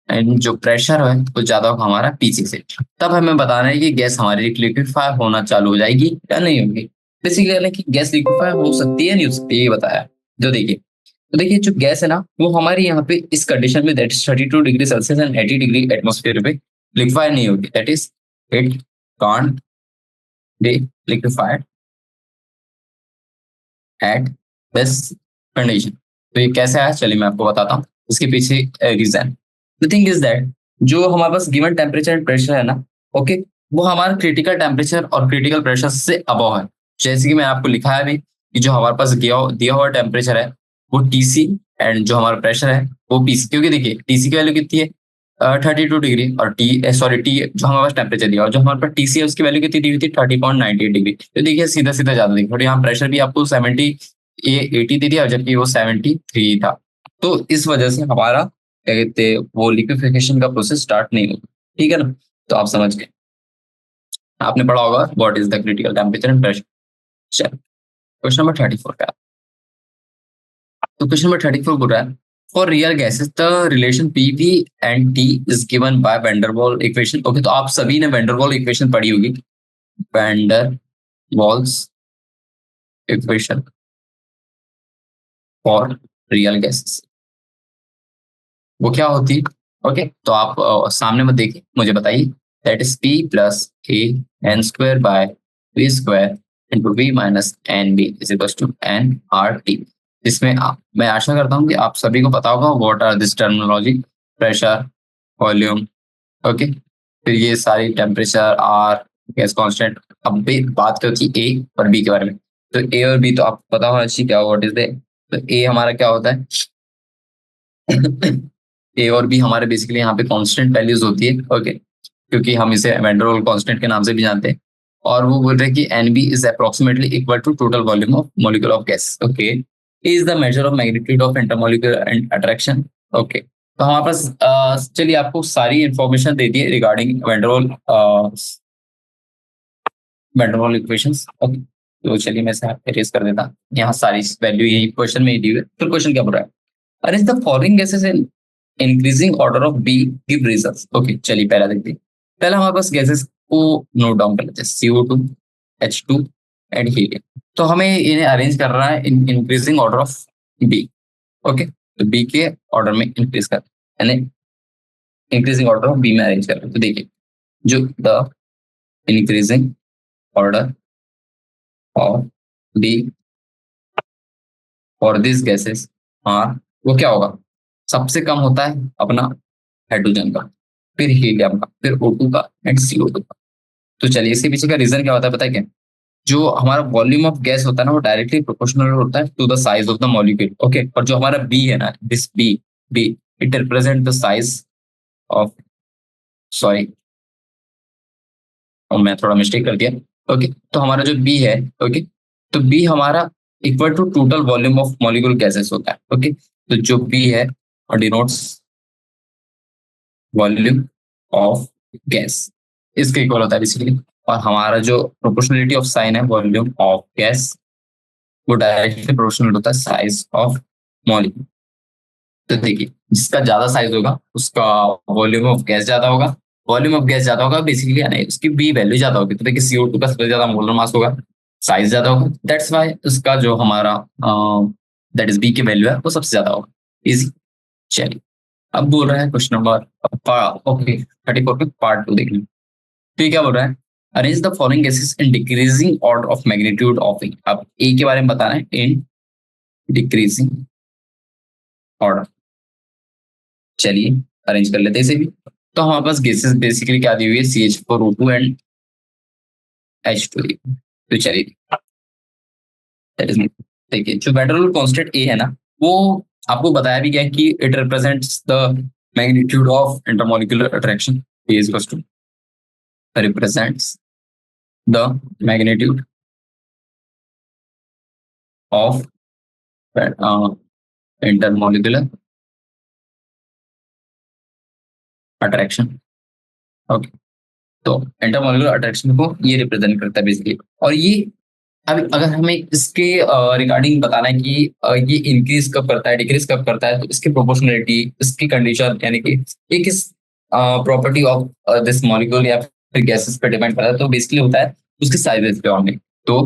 Speaker 1: एंड जो प्रेशर है वो ज्यादा होगा हमारा पीसी से। तब हमें बताना है कि गैस हमारी लिक्विफाई होना चालू हो जाएगी या नहीं होगी। बेसिकली यानी कि गैस लिक्विफाई हो सकती है नहीं हो सकती, ये बताया। जो देखिए, तो देखिए जो गैस है ना वो हमारी यहाँ पे इस कंडीशन में, that is 32 degree Celsius and 80 degree atmosphere पे लिक्विफाई नहीं होगी, that is it can't be liquefied at this condition. तो ये कैसे आया, चलिए मैं आपको बताता हूँ इसके पीछे reason. The thing is that जो हमारे पास गिवन टेम्परेचर एंड प्रेशर है ना, ओके, वो हमारा क्रिटिकल टेम्परेचर और क्रिटिकल प्रेशर से अबव है। जैसे कि मैं आपको लिखा है भी कि जो हमारे पास दिया हुआ टेम्परेचर है वो टीसी, एंड जो हमारा प्रेशर है वो पीसी। क्योंकि देखिए टीसी की वैल्यू कितनी है, 32 डिग्री, और सॉरी टी जो हमारे पास टेम्परेचर दिया और जो हमारे पास टीसी है उसकी वैल्यू कितनी दी हुई थी, 30.98 डिग्री। तो देखिए सीधा सीधा ज्यादा देखिए, और यहाँ प्रेशर भी आपको 70, ये 80 दे दिया जबकि वो 73 था। तो इस वजह से हमारा क्या कहते हैं, वो लिक्विफिकेशन का प्रोसेस स्टार्ट नहीं होगा। ठीक है ना, तो आप समझ गए, आपने पढ़ा होगा what is the critical temperature and pressure. चलो क्वेश्चन नंबर 34 का। तो क्वेश्चन नंबर 34 बोल रहा है, for real gases the relation PV and T is given by van der Waal equation. Okay, तो आप सभी ने वैंडरवाल इक्वेशन पढ़ी होगी, van der Waals equation for real gases, वो क्या होती है। ओके, तो आप सामने मत देखिए, मुझे बताइए, that is P plus a n square by V square into V minus n b is equal to n R T. इसमें मैं आशा करता हूँ कि आप सभी को पता होगा what are this terminology, pressure, volume, okay, फिर ये सारी टेम्परेचर, आर, गैस कांस्टेंट। अब भी बात करती है ए और बी के बारे में। तो ए और बी तो आपको पता होना चाहिए क्या, व्हाट इज द। तो ए हमारा क्या होता है, ए और बी हमारे बेसिकली यहाँ पे कांस्टेंट वैल्यूज होती है, ओके, क्योंकि हम इसे वैंडरवाल कांस्टेंट के नाम से भी जानते हैं। और वो बोल रहे हैं कि n b is approximately equal to total volume of molecule of gas. Okay, is the major of magnitude of intermolecular attraction. Okay, तो हमारे पास चलिए आपको सारी इंफॉर्मेशन दे दी है रिगार्डिंग वैंडरवाल इक्वेशंस। ओके, तो चलिए मैं इसे एरेज कर देता, यहाँ सारी वैल्यू यही क्वेश्चन में ही दी हुई है। तो क्वेश्चन क्या बोल रहा है, arrange the following gases in increasing order of b give results. Okay, चलिए पहला देखते हैं। पहला हमारे पास गैसेस को नोट डाउन कर लेते हैं, CO2, H2 एंड हीलियम। तो हमें इन्हें अरेंज कर रहा है in increasing order of b. Okay, तो बी के ऑर्डर में इंक्रीज कर, यानी इंक्रीजिंग ऑर्डर ऑफ बी में अरेंज कर रहे हैं। तो देखिए जो the increasing order of b for this gases are, वो क्या होगा, सबसे कम होता है अपना हाइड्रोजन का, फिर हीलियम का, फिर O2 का एंड CO2 का। तो चलिए इसके पीछे का रीजन क्या होता है पता है क्या, जो हमारा वॉल्यूम ऑफ गैस होता है ना वो डायरेक्टली प्रोपोर्शनल होता है to the size of the molecule. Okay, और जो हमारा बी है ना, this b, b it represent the size of, sorry और मैं थोड़ा मिस्टेक कर दिया। ओके, तो हमारा जो बी है, ओके, तो बी हमारा equal to total volume of molecule gases होता है। ओके, तो जो बी है और डिनोट्स वॉल्यूम ऑफ गैस, इसके इक्वल होता है बेसिकली। और हमारा जो प्रोपोर्शनलिटी ऑफ साइन है वॉल्यूम ऑफ गैस, वो डायरेक्टली प्रोपोर्शनल होता है साइज ऑफ मॉलिक्यूल। तो देखिए जिसका ज्यादा साइज होगा उसका वॉल्यूम ऑफ गैस ज्यादा होगा, वॉल्यूम ऑफ गैस ज्यादा होगा बेसिकली, यानी उसकी बी वैल्यू ज्यादा होगी। तो देखिए CO2 का सबसे ज्यादा मोलर मास होगा, साइज ज्यादा होगा, दैट्स वाई उसका जो हमारा दैट इज बी की वैल्यू है वो सबसे ज्यादा होगा। इजी। चलिए अब बोल रहा है क्वेश्चन नंबर, ओके 34 पे पार्ट 2 देखना। तो ये क्या बोल रहा है, arrange the following gases in decreasing order of magnitude of a. अब ए के बारे में बताना है इन डिक्रीजिंग ऑर्डर। चलिए अरेंज कर लेते हैं इसे भी। तो हमारे पास गैसेस बेसिकली क्या दी हुई है, CH4O2 एंड H2। तो चलिए दैट इज, देखिए जो वेक्टर कांस्टेंट ए है ना, वो आपको बताया भी गया है कि it represents the magnitude of intermolecular attraction. A is equals to represents the magnitude of intermolecular attraction. Okay, तो इंटरमॉलिक्यूलर अट्रैक्शन को ये रिप्रेजेंट करता है बेसिकली। और ये अब अगर हमें इसके रिगार्डिंग बताना है कि ये इंक्रीज कब करता है डिक्रीज कब करता है, तो इसकी प्रोपोर्शनलिटी, इसकी कंडीशन, यानी कि ये किस प्रॉपर्टी ऑफ दिस मॉलिक्यूल या फिर गैसेस पे डिपेंड करता है, तो बेसिकली होता है उसके साइजेस पे ऑनली। तो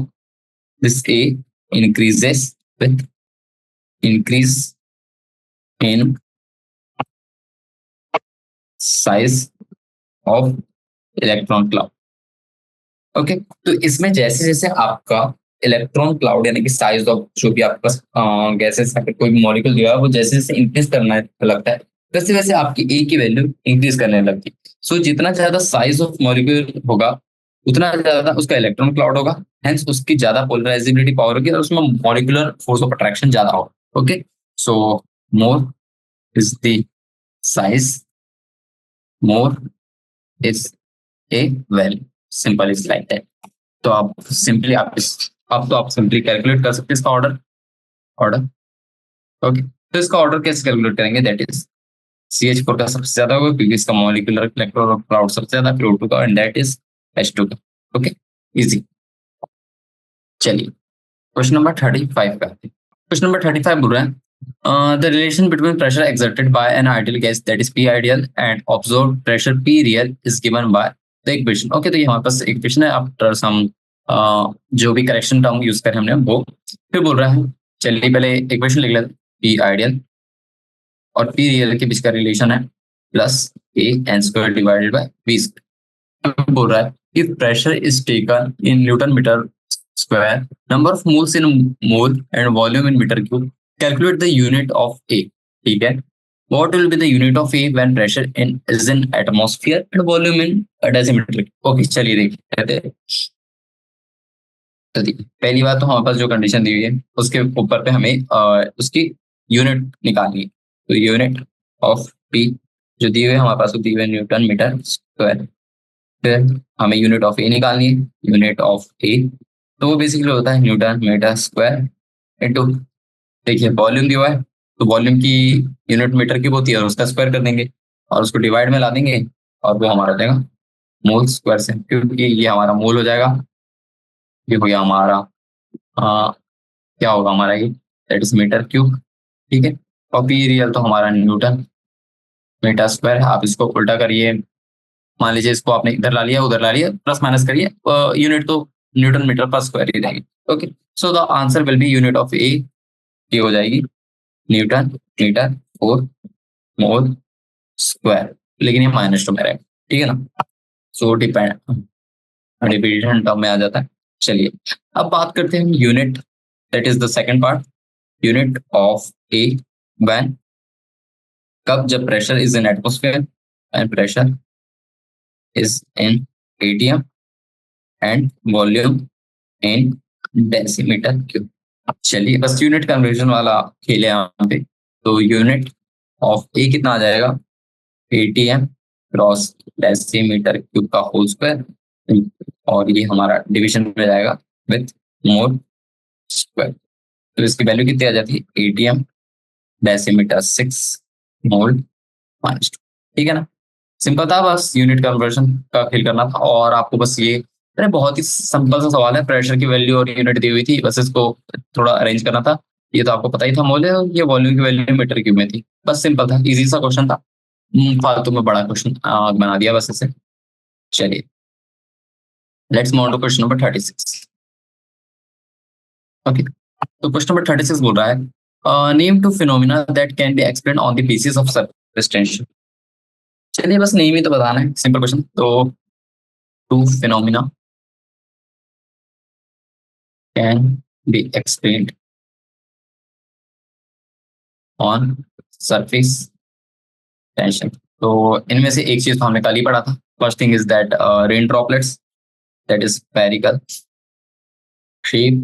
Speaker 1: this A increases with increase in size of electron cloud. Okay, तो इसमें जैसे जैसे आपका इलेक्ट्रॉन क्लाउड यानी कि साइज ऑफ जो भी आपके पास गैसेस या फिर कोई भी मॉलिक्यूल दिया है, वो जैसे जैसे इंक्रीज करना लगता है, वैसे वैसे आपकी ए की वैल्यू इंक्रीज करने लगती है। सो जितना ज्यादा साइज ऑफ मॉलिक्यूल होगा, उतना ज्यादा उसका इलेक्ट्रॉन क्लाउड होगा, हेंस उसकी ज्यादा पोलराइजेबिलिटी पावर होगी और उसमें मॉलिक्यूलर फोर्स ऑफ अट्रैक्शन ज्यादा होगा। Okay, so more is the size, more is a value, simple is like that. तो आप सिंपली आप तो आप सिंपली कैलकुलेट कर सकते हैं इसका ऑर्डर। ऑर्डर ओके, तो इसका ऑर्डर कैसे कैलकुलेट करेंगे, दैट इज CH4 का सबसे ज्यादा होगा क्योंकि इसका मॉलिक्यूलर इलेक्ट्रॉन क्लाउड सबसे ज्यादा, Q2 का, एंड दैट इज H2 का। Okay, easy. चलिए क्वेश्चन नंबर 35 का, क्वेश्चन नंबर 35 बोल रहा है the relation between pressure exerted by an ideal gas that is P ideal and absorbed pressure P real is given by the equation। Okay, तो ये हमारे पास equation है after some जो भी करेक्शन टर्म यूज करें हमने वो। फिर बोल रहा है, चलिए पहले इक्वेशन लिख लेते हैं। P आइडियल और P रियल के बीच का रिलेशन है plus a n square divided by V square. बोल रहा है if pressure is taken in Newton meter square, number of moles in mole and volume in meter cube, calculate the unit of A। ठीक है, what will be the unit of A when pressure in is in atmosphere and volume in decimeter। Okay, चलिए देखिए। तो देखिए पहली बात तो हमारे पास जो कंडीशन दी हुई है उसके ऊपर पे हमें उसकी यूनिट निकालनी है। तो यूनिट ऑफ पी जो दी हुई है हमारे पास, दी हुई है न्यूटन मीटर स्क्वायर। फिर हमें यूनिट ऑफ ए निकालनी है, यूनिट ऑफ ए तो वो बेसिकली होता है न्यूटन मीटर स्क्वायर इनटू, देखिए वॉल्यूम दिया हुआ है तो वॉल्यूम की यूनिट मीटर की होती है और उसका स्क्वायर कर देंगे और उसको डिवाइड में ला देंगे और वो हमारा हो जाएगा मोल स्क्वायर से, क्योंकि ये हमारा मोल हो जाएगा। ये हो गया हमारा क्या होगा हमारा ये, दैट इज मीटर क्यूब। ठीक है, और पी रियल तो हमारा न्यूटन मीटर स्क्वायर है। आप इसको उल्टा करिए, मान लीजिए इसको आपने इधर ला लिया उधर ला लिया, प्लस माइनस करिए, यूनिट तो न्यूटन मीटर पर स्क्वायर ही रहेगी। Okay, so the answer will be unit of a की हो जाएगी newton metre four mole square, लेकिन ये माइनस टू में रहेगा। ठीक है ना, सो डिपेंड डिपेंडेंट टर्म में आ जाता है। चलिए अब बात करते हैं unit, that is the second part, unit of A when, कब, जब pressure is in atmosphere and pressure is in atm and volume in decimetre cube. चलिए बस यूनिट कन्वर्जन वाला खेल है यहाँ पे। तो यूनिट ऑफ ए कितना आ जाएगा, atm क्रॉस डेसीमीटर क्यूब का होल स्क्वायर, और ये हमारा डिवीजन में जाएगा विथ मोल स्क्वायर। तो इसकी वैल्यू कितनी आ जाती है, atm डेसीमीटर 6 मोल माइनस 2। ठीक है ना, सिंपल था, बस यूनिट कन्वर्जन का खेल करना था। और आपको बस ये, अरे बहुत ही सिंपल सा सवाल है, प्रेशर की वैल्यू और यूनिट दी हुई थी, बस इसको थोड़ा अरेंज करना था। ये तो आपको पता ही था मोल है, और ये वॉल्यूम की वैल्यू मीटर क्यूब में थी। बस सिंपल था, इजी सा क्वेश्चन था। फालतू में बड़ा क्वेश्चन बना दिया बस इसे। चलिए let's move on to question number 36। Okay, तो क्वेश्चन नंबर 36 बोल रहा है name two phenomena that can be explain on the basis of surface tension. चलिए बस नेम ही तो बताना है, सिंपल क्वेश्चन। तो two phenomena can be explained on surface tension. तो इनमें से एक चीज तो हमने कल ही पढ़ा था. First thing is that rain droplets, that is spherical shape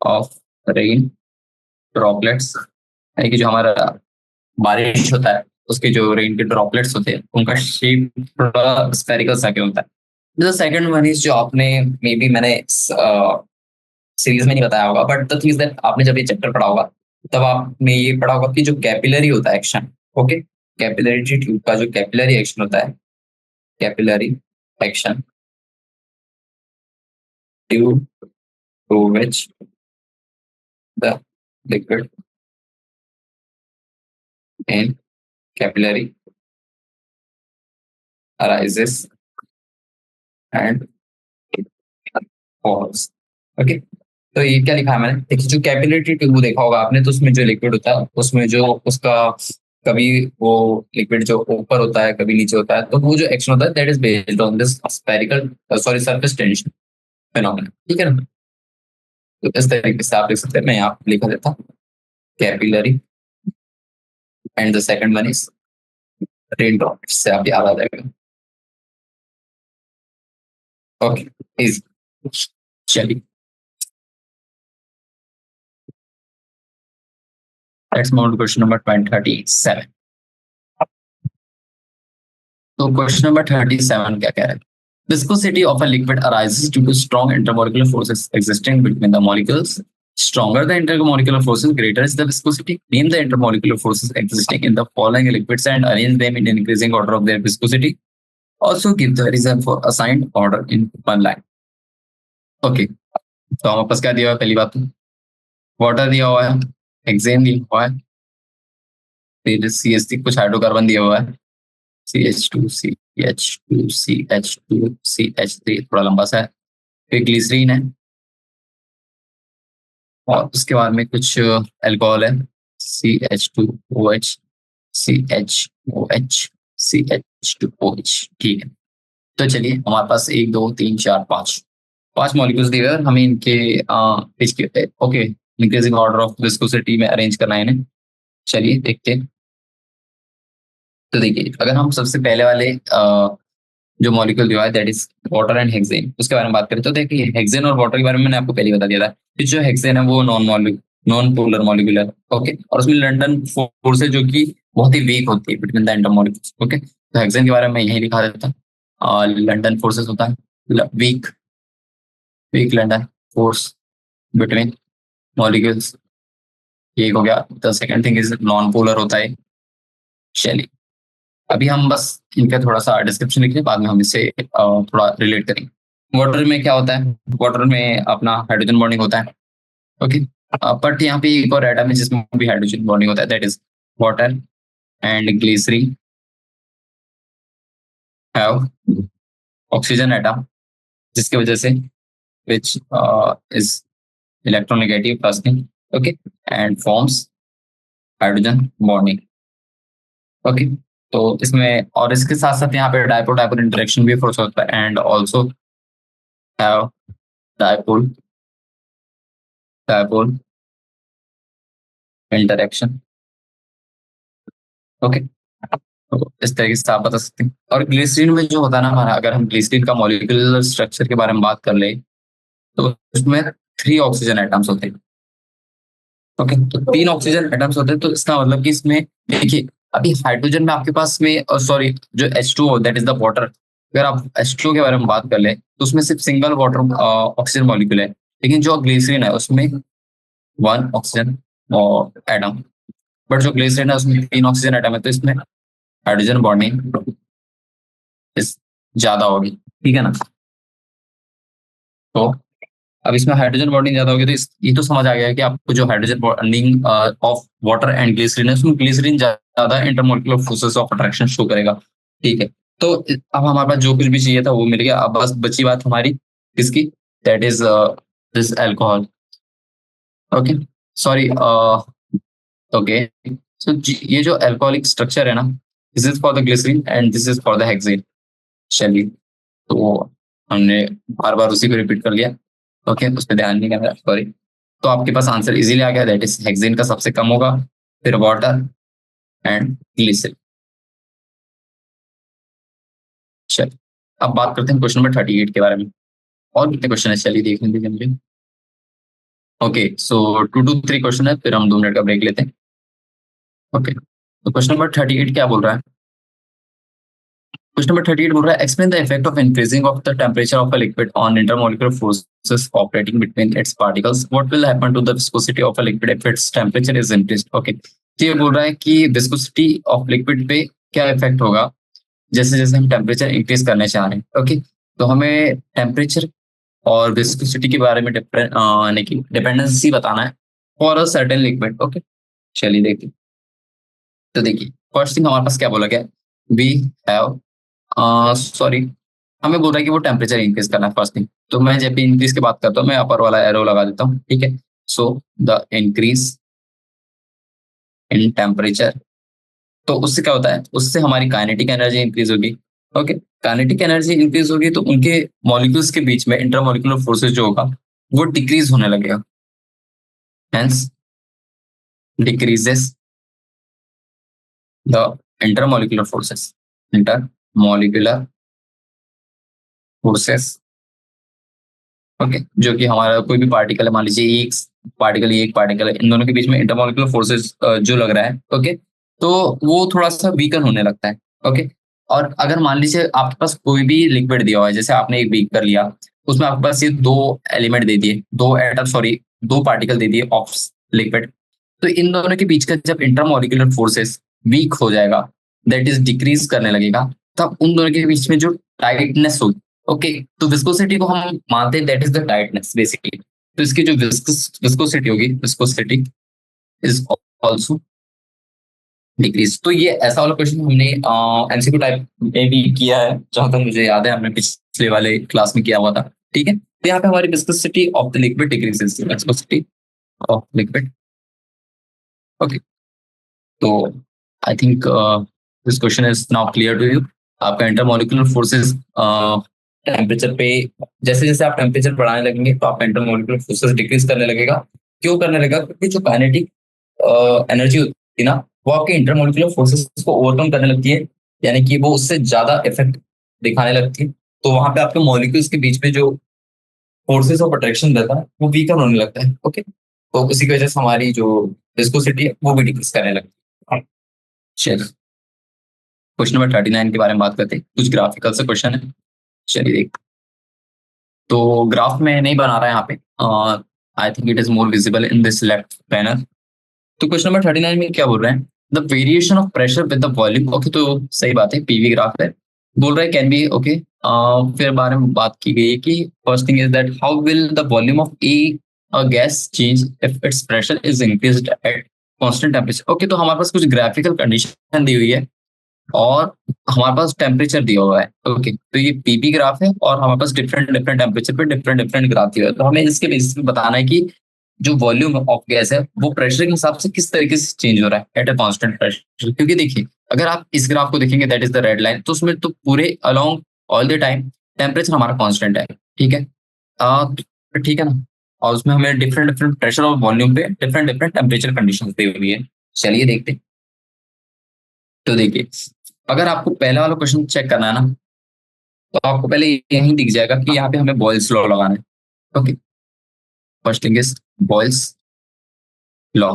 Speaker 1: of rain droplets, यानी कि जो हमारा बारिश होता है उसके जो रेन के ड्रॉपलेट्स होते हैं उनका शेप थोड़ा स्फेरिकल सा के होता है. जो सेकंड वन इज जो आपने मे बी मैंने सीरीज में नहीं बताया होगा, but the thing is that आपने जब ये चैप्टर पढ़ा होगा तब आपने ये पढ़ा होगा कि जो कैपिलरी होता है एक्शन, ओके, कैपिलरी ट्यूब का जो कैपिलरी एक्शन होता है, capillary action due to which the liquid in capillary arises and falls. Okay, तो ये क्या लिखा है मैंने, देखिए जो कैपिलरी ट्यूब देखा होगा आपने, तो उसमें जो लिक्विड होता है उसमें जो उसका कभी वो लिक्विड जो ऊपर होता है कभी नीचे होता है, तो वो जो एक्शन होता है that is based on this spherical sorry surface tension phenomena. ठीक है ना. तो इस तरीके से आप लिख सकते हैं, मैं यहाँ लिखा देता हूँ capillary and the second one is rain drop, इससे आप याद आ जाएगा. Okay, easy. चलिए, let's move on to question number 37. तो क्वेश्चन नंबर 37 क्या कह रहा है? Viscosity of a liquid arises due to strong intermolecular forces existing between the molecules. Stronger the intermolecular forces, greater is the viscosity. Name the intermolecular forces existing in the following liquids and arrange them in increasing order of their viscosity. Also give the reason for assigned order in one line. Okay, तो हमारे पास क्या दिया हुआ है? पहली बात तो water दिया हुआ है, हेक्सेन दिया हुआ है, फिर CH3 कुछ हाइड्रोकार्बन दिया हुआ है, CH2 CH2 CH2 CH3 थोड़ा लंबा सा है, फिर ग्लिसरीन है और उसके बाद में कुछ अल्कोहल है, CH2OH CHOH CH2OH. ठीक है, तो चलिए हमारे पास 1 2 3 4 5 मॉलिक्यूल्स दिए हुए हैं, हमें इनके okay increasing order of viscosity में अरेंज करना है इन्हें. चलिए देखते हैं. तो देखिए अगर हम सबसे पहले वाले जो मॉलिक्यूल दिया है that is water and hexane, उसके बारे में बात करें तो देखिए हेक्सेन और वाटर के बारे में मैंने आपको पहले बता दिया था कि जो हेक्सेन है वो नॉन पोलर मॉलिक्यूल है. ओके, और उसमें लंडन फोर्स है जो कि बहुत ही वीक होती है बिटवीन द इंटरमॉलिक्यूल्स. ओके, तो हेक्सेन के बारे में यही लिखा देता हूँ, लंडन फोर्सेस होता है weak weak London force between molecules. एक हो गया. The second thing is non polar होता है. चलिए अभी हम बस इनका थोड़ा सा डिस्क्रिप्शन लिख लें, बाद में हम इसे थोड़ा रिलेट करेंगे. वाटर में क्या होता है? वाटर में अपना हाइड्रोजन बॉन्डिंग होता है. ओके, बट यहाँ पे एक और एटम है जिसमें भी हाइड्रोजन बॉन्डिंग होता है, that is water and glycerine have oxygen atom, जिसकी वजह से which is electronegative first thing. Okay, and forms hydrogen bonding. Okay, तो इसमें और इसके साथ साथ यहाँ पे डायपोल डायपोल इंटरेक्शन भी फोर्स होता है and also have dipole dipole interaction. Okay, तो इस तरीके से आप बता सकते हैं. और ग्लिसरीन में जो होता है ना हमारा, अगर हम ग्लिसरीन का मॉलिक्यूलर स्ट्रक्चर के बारे में बात कर ले तो उसमें 3 ऑक्सीजन एटम्स होते हैं. ओके, तो 3 ऑक्सीजन एटम्स होते हैं, तो इसका मतलब कि इसमें देखिए अभी हाइड्रोजन में आपके पास में सॉरी जो H2O that is the water, अगर आप H2O के बारे में बात कर ले तो उसमें सिर्फ सिंगल वाटर ऑक्सीजन मॉलिक्यूल है, लेकिन जो ग्लिसरीन है उसमें 1 ऑक्सीजन एटम, बट जो ग्लिसरीन है उसमें 3 ऑक्सीजन एटम है, तो इसमें हाइड्रोजन बॉन्डिंग इस ज्यादा होगी. ठीक है ना. तो अब इसमें हाइड्रोजन बॉन्डिंग ज्यादा होगी, तो ये तो समझ आ गया कि आपको जो hydrogen bonding of water and glycerine है उसमें ग्लिसरीन ज्यादा intermolecular forces of attraction show करेगा. ठीक है, तो अब हमारे पास जो कुछ भी चाहिए था वो मिल गया. अब बस बची बात हमारी किसकी, that is this alcohol. Okay, sorry okay, so ये जो अल्कोहलिक स्ट्रक्चर है ना, this is for the glycerine and this is for the hexane. चलिए तो हमने बार बार उसी को रिपीट कर लिया। ओके, उस पर ध्यान नहीं करना, सॉरी। तो आपके पास आंसर इजीली आ गया, दैट इज हेक्सेन का सबसे कम होगा, फिर वाटर एंड ग्लिसरीन। चलिए अब बात करते हैं क्वेश्चन नंबर 38 के बारे में। और कितने क्वेश्चन है चलिए देखने दीजिए मुझे। ओके, सो 2 to 3 क्वेश्चन है, फिर हम 2 मिनट का ब्रेक लेते हैं। ओके, तो क्वेश्चन नंबर 38 क्या बोल रहा है? क्वेश्चन नंबर 38 बोल रहा है explain the effect of increasing of the temperature of a liquid on intermolecular forces operating between its particles, what will happen to the viscosity of a liquid if its temperature is increased. Okay, तो ये बोल रहा है कि viscosity of liquid पे क्या effect होगा जैसे जैसे हम टेम्परेचर इंक्रीज करने चाह रहे हैं। ओके, तो हमें टेम्परेचर और विस्कोसिटी के बारे में यानी कि डिपेंडेंसी बताना है for a certain liquid. Okay, चलिए देखते हैं। तो देखिए फर्स्ट थिंग हमारे पास क्या बोला गया, वी हैव, सॉरी, हमें बोल रहा है कि वो टेम्परेचर इंक्रीज करना है फर्स्ट थिंग। तो मैं जब भी इंक्रीज की बात करता हूँ मैं अपर वाला एरो लगा देता हूँ, ठीक है। So the increase in temperature, तो उससे क्या होता है, उससे हमारी काइनेटिक एनर्जी इंक्रीज होगी। ओके, काइनेटिक एनर्जी इंक्रीज होगी तो उनके मॉलिक्यूल्स के बीच में इंटरमॉलिक्यूलर फोर्सेस जो होगा वो डिक्रीज होने लगेगा, hence decreases the intermolecular forces, intermolecular forces. Okay, जो कि हमारा कोई भी पार्टिकल है, मान लीजिए एक पार्टिकल, ये एक पार्टिकल है, इन दोनों के बीच में इंटरमॉलिक्यूलर फोर्सेस जो लग रहा है, ओके, तो वो थोड़ा सा वीकन होने लगता है। ओके, और अगर मान लीजिए आपके पास कोई भी लिक्विड दिया हुआ है, जैसे आपने एक बीकर लिया, उसमें आपके पास ये दो एलिमेंट दे दिए, दो एटम, सॉरी, दो पार्टिकल दे दिए ऑफ लिक्विड, तो इन दोनों के बीच का जब इंटरमॉलिक्यूलर फोर्सेस वीक हो जाएगा, दैट इज डिक्रीज करने लगेगा, तब उन दोनों के बीच में जो टाइटनेस होगी, ओके, तो विस्कोसिटी को हम मानते हैं that is the tightness basically. तो इसकी जो विस्कोसिटी होगी, विस्कोसिटी इज ऑल्सो डिक्रीज। तो ये ऐसा वाला क्वेश्चन हमने एमसीक्यू टाइप में भी किया है, जहां तक मुझे याद है हमने पिछले वाले क्लास में किया हुआ था, ठीक है। तो यहाँ पे हमारी viscosity of the liquid decreases, viscosity of liquid. Okay, तो I think this question is now clear to you. आपका इंटरमोलिकुलर फोर्सेस टेम्परेचर पे, जैसे जैसे आप टेम्परेचर बढ़ाने लगेंगे तो आपका इंटरमोलिकुलर फोर्सेस डिक्रीज करने लगेगा। क्यों करने लगेगा? क्योंकि जो काइनेटिक एनर्जी होती है ना, वो आपके इंटरमोलिकुलर फोर्सेस को ओवरकम करने लगती है, यानी कि वो उससे ज्यादा इफेक्ट दिखाने लगती है। तो वहां पे आपके मॉलिक्यूल्स के बीच में जो फोर्सेस ऑफ अट्रैक्शन रहता है वो वीकर होने लगता है। ओके, तो उसी की वजह से हमारी जो विस्कोसिटी है वो भी डिक्रीज करने लगती है। चलिए क्वेश्चन नंबर 39 के बारे में बात करते हैं, कुछ ग्राफिकल से क्वेश्चन है, चलिए देख। तो ग्राफ में नहीं बना रहा है यहाँ पे, I think it is more visible in this left panel. तो क्वेश्चन नंबर 39 में क्या बोल रहे हैं, the variation of pressure with the volume. Okay, तो सही बात है, पीवी ग्राफ है, बोल रहा है कैन बी। ओके, फिर बारे में बात की गई है कि first thing is that how will the volume of A gas change if it's pressure is increased at constant temperature. Okay, तो हमारे पास कुछ ग्राफिकल कंडीशन दी हुई है और हमारे पास टेम्परेचर दिया हुआ है। ओके, तो ये पीपी ग्राफ है और हमारे पास डिफरेंट डिफरेंट टेम्परेचर पे डिफरेंट डिफरेंट ग्राफ दिया हुआ है। तो हमें इसके बेसिस पे बताना है कि जो वॉल्यूम ऑफ गैस है वो प्रेशर के हिसाब से किस तरीके से चेंज हो रहा है एट अ कांस्टेंट प्रेशर। क्योंकि देखिए अगर आप इस ग्राफ को देखेंगे, that is the red line, तो उसमें तो पूरे along all the time temperature हमारा कांस्टेंट है, ठीक है। ठीक है ना, और उसमें हमें डिफरेंट डिफरेंट प्रेशर और वॉल्यूम पे डिफरेंट डिफरेंट टेम्परेचर कंडीशन दी हुई है। चलिए देखते हैं। तो देखिए अगर आपको पहला वाला क्वेश्चन चेक करना है ना, तो आपको पहले यही दिख जाएगा कि यहाँ पे हमें बॉयल्स लॉ लगाना है। Okay, first thing is Boyle's law.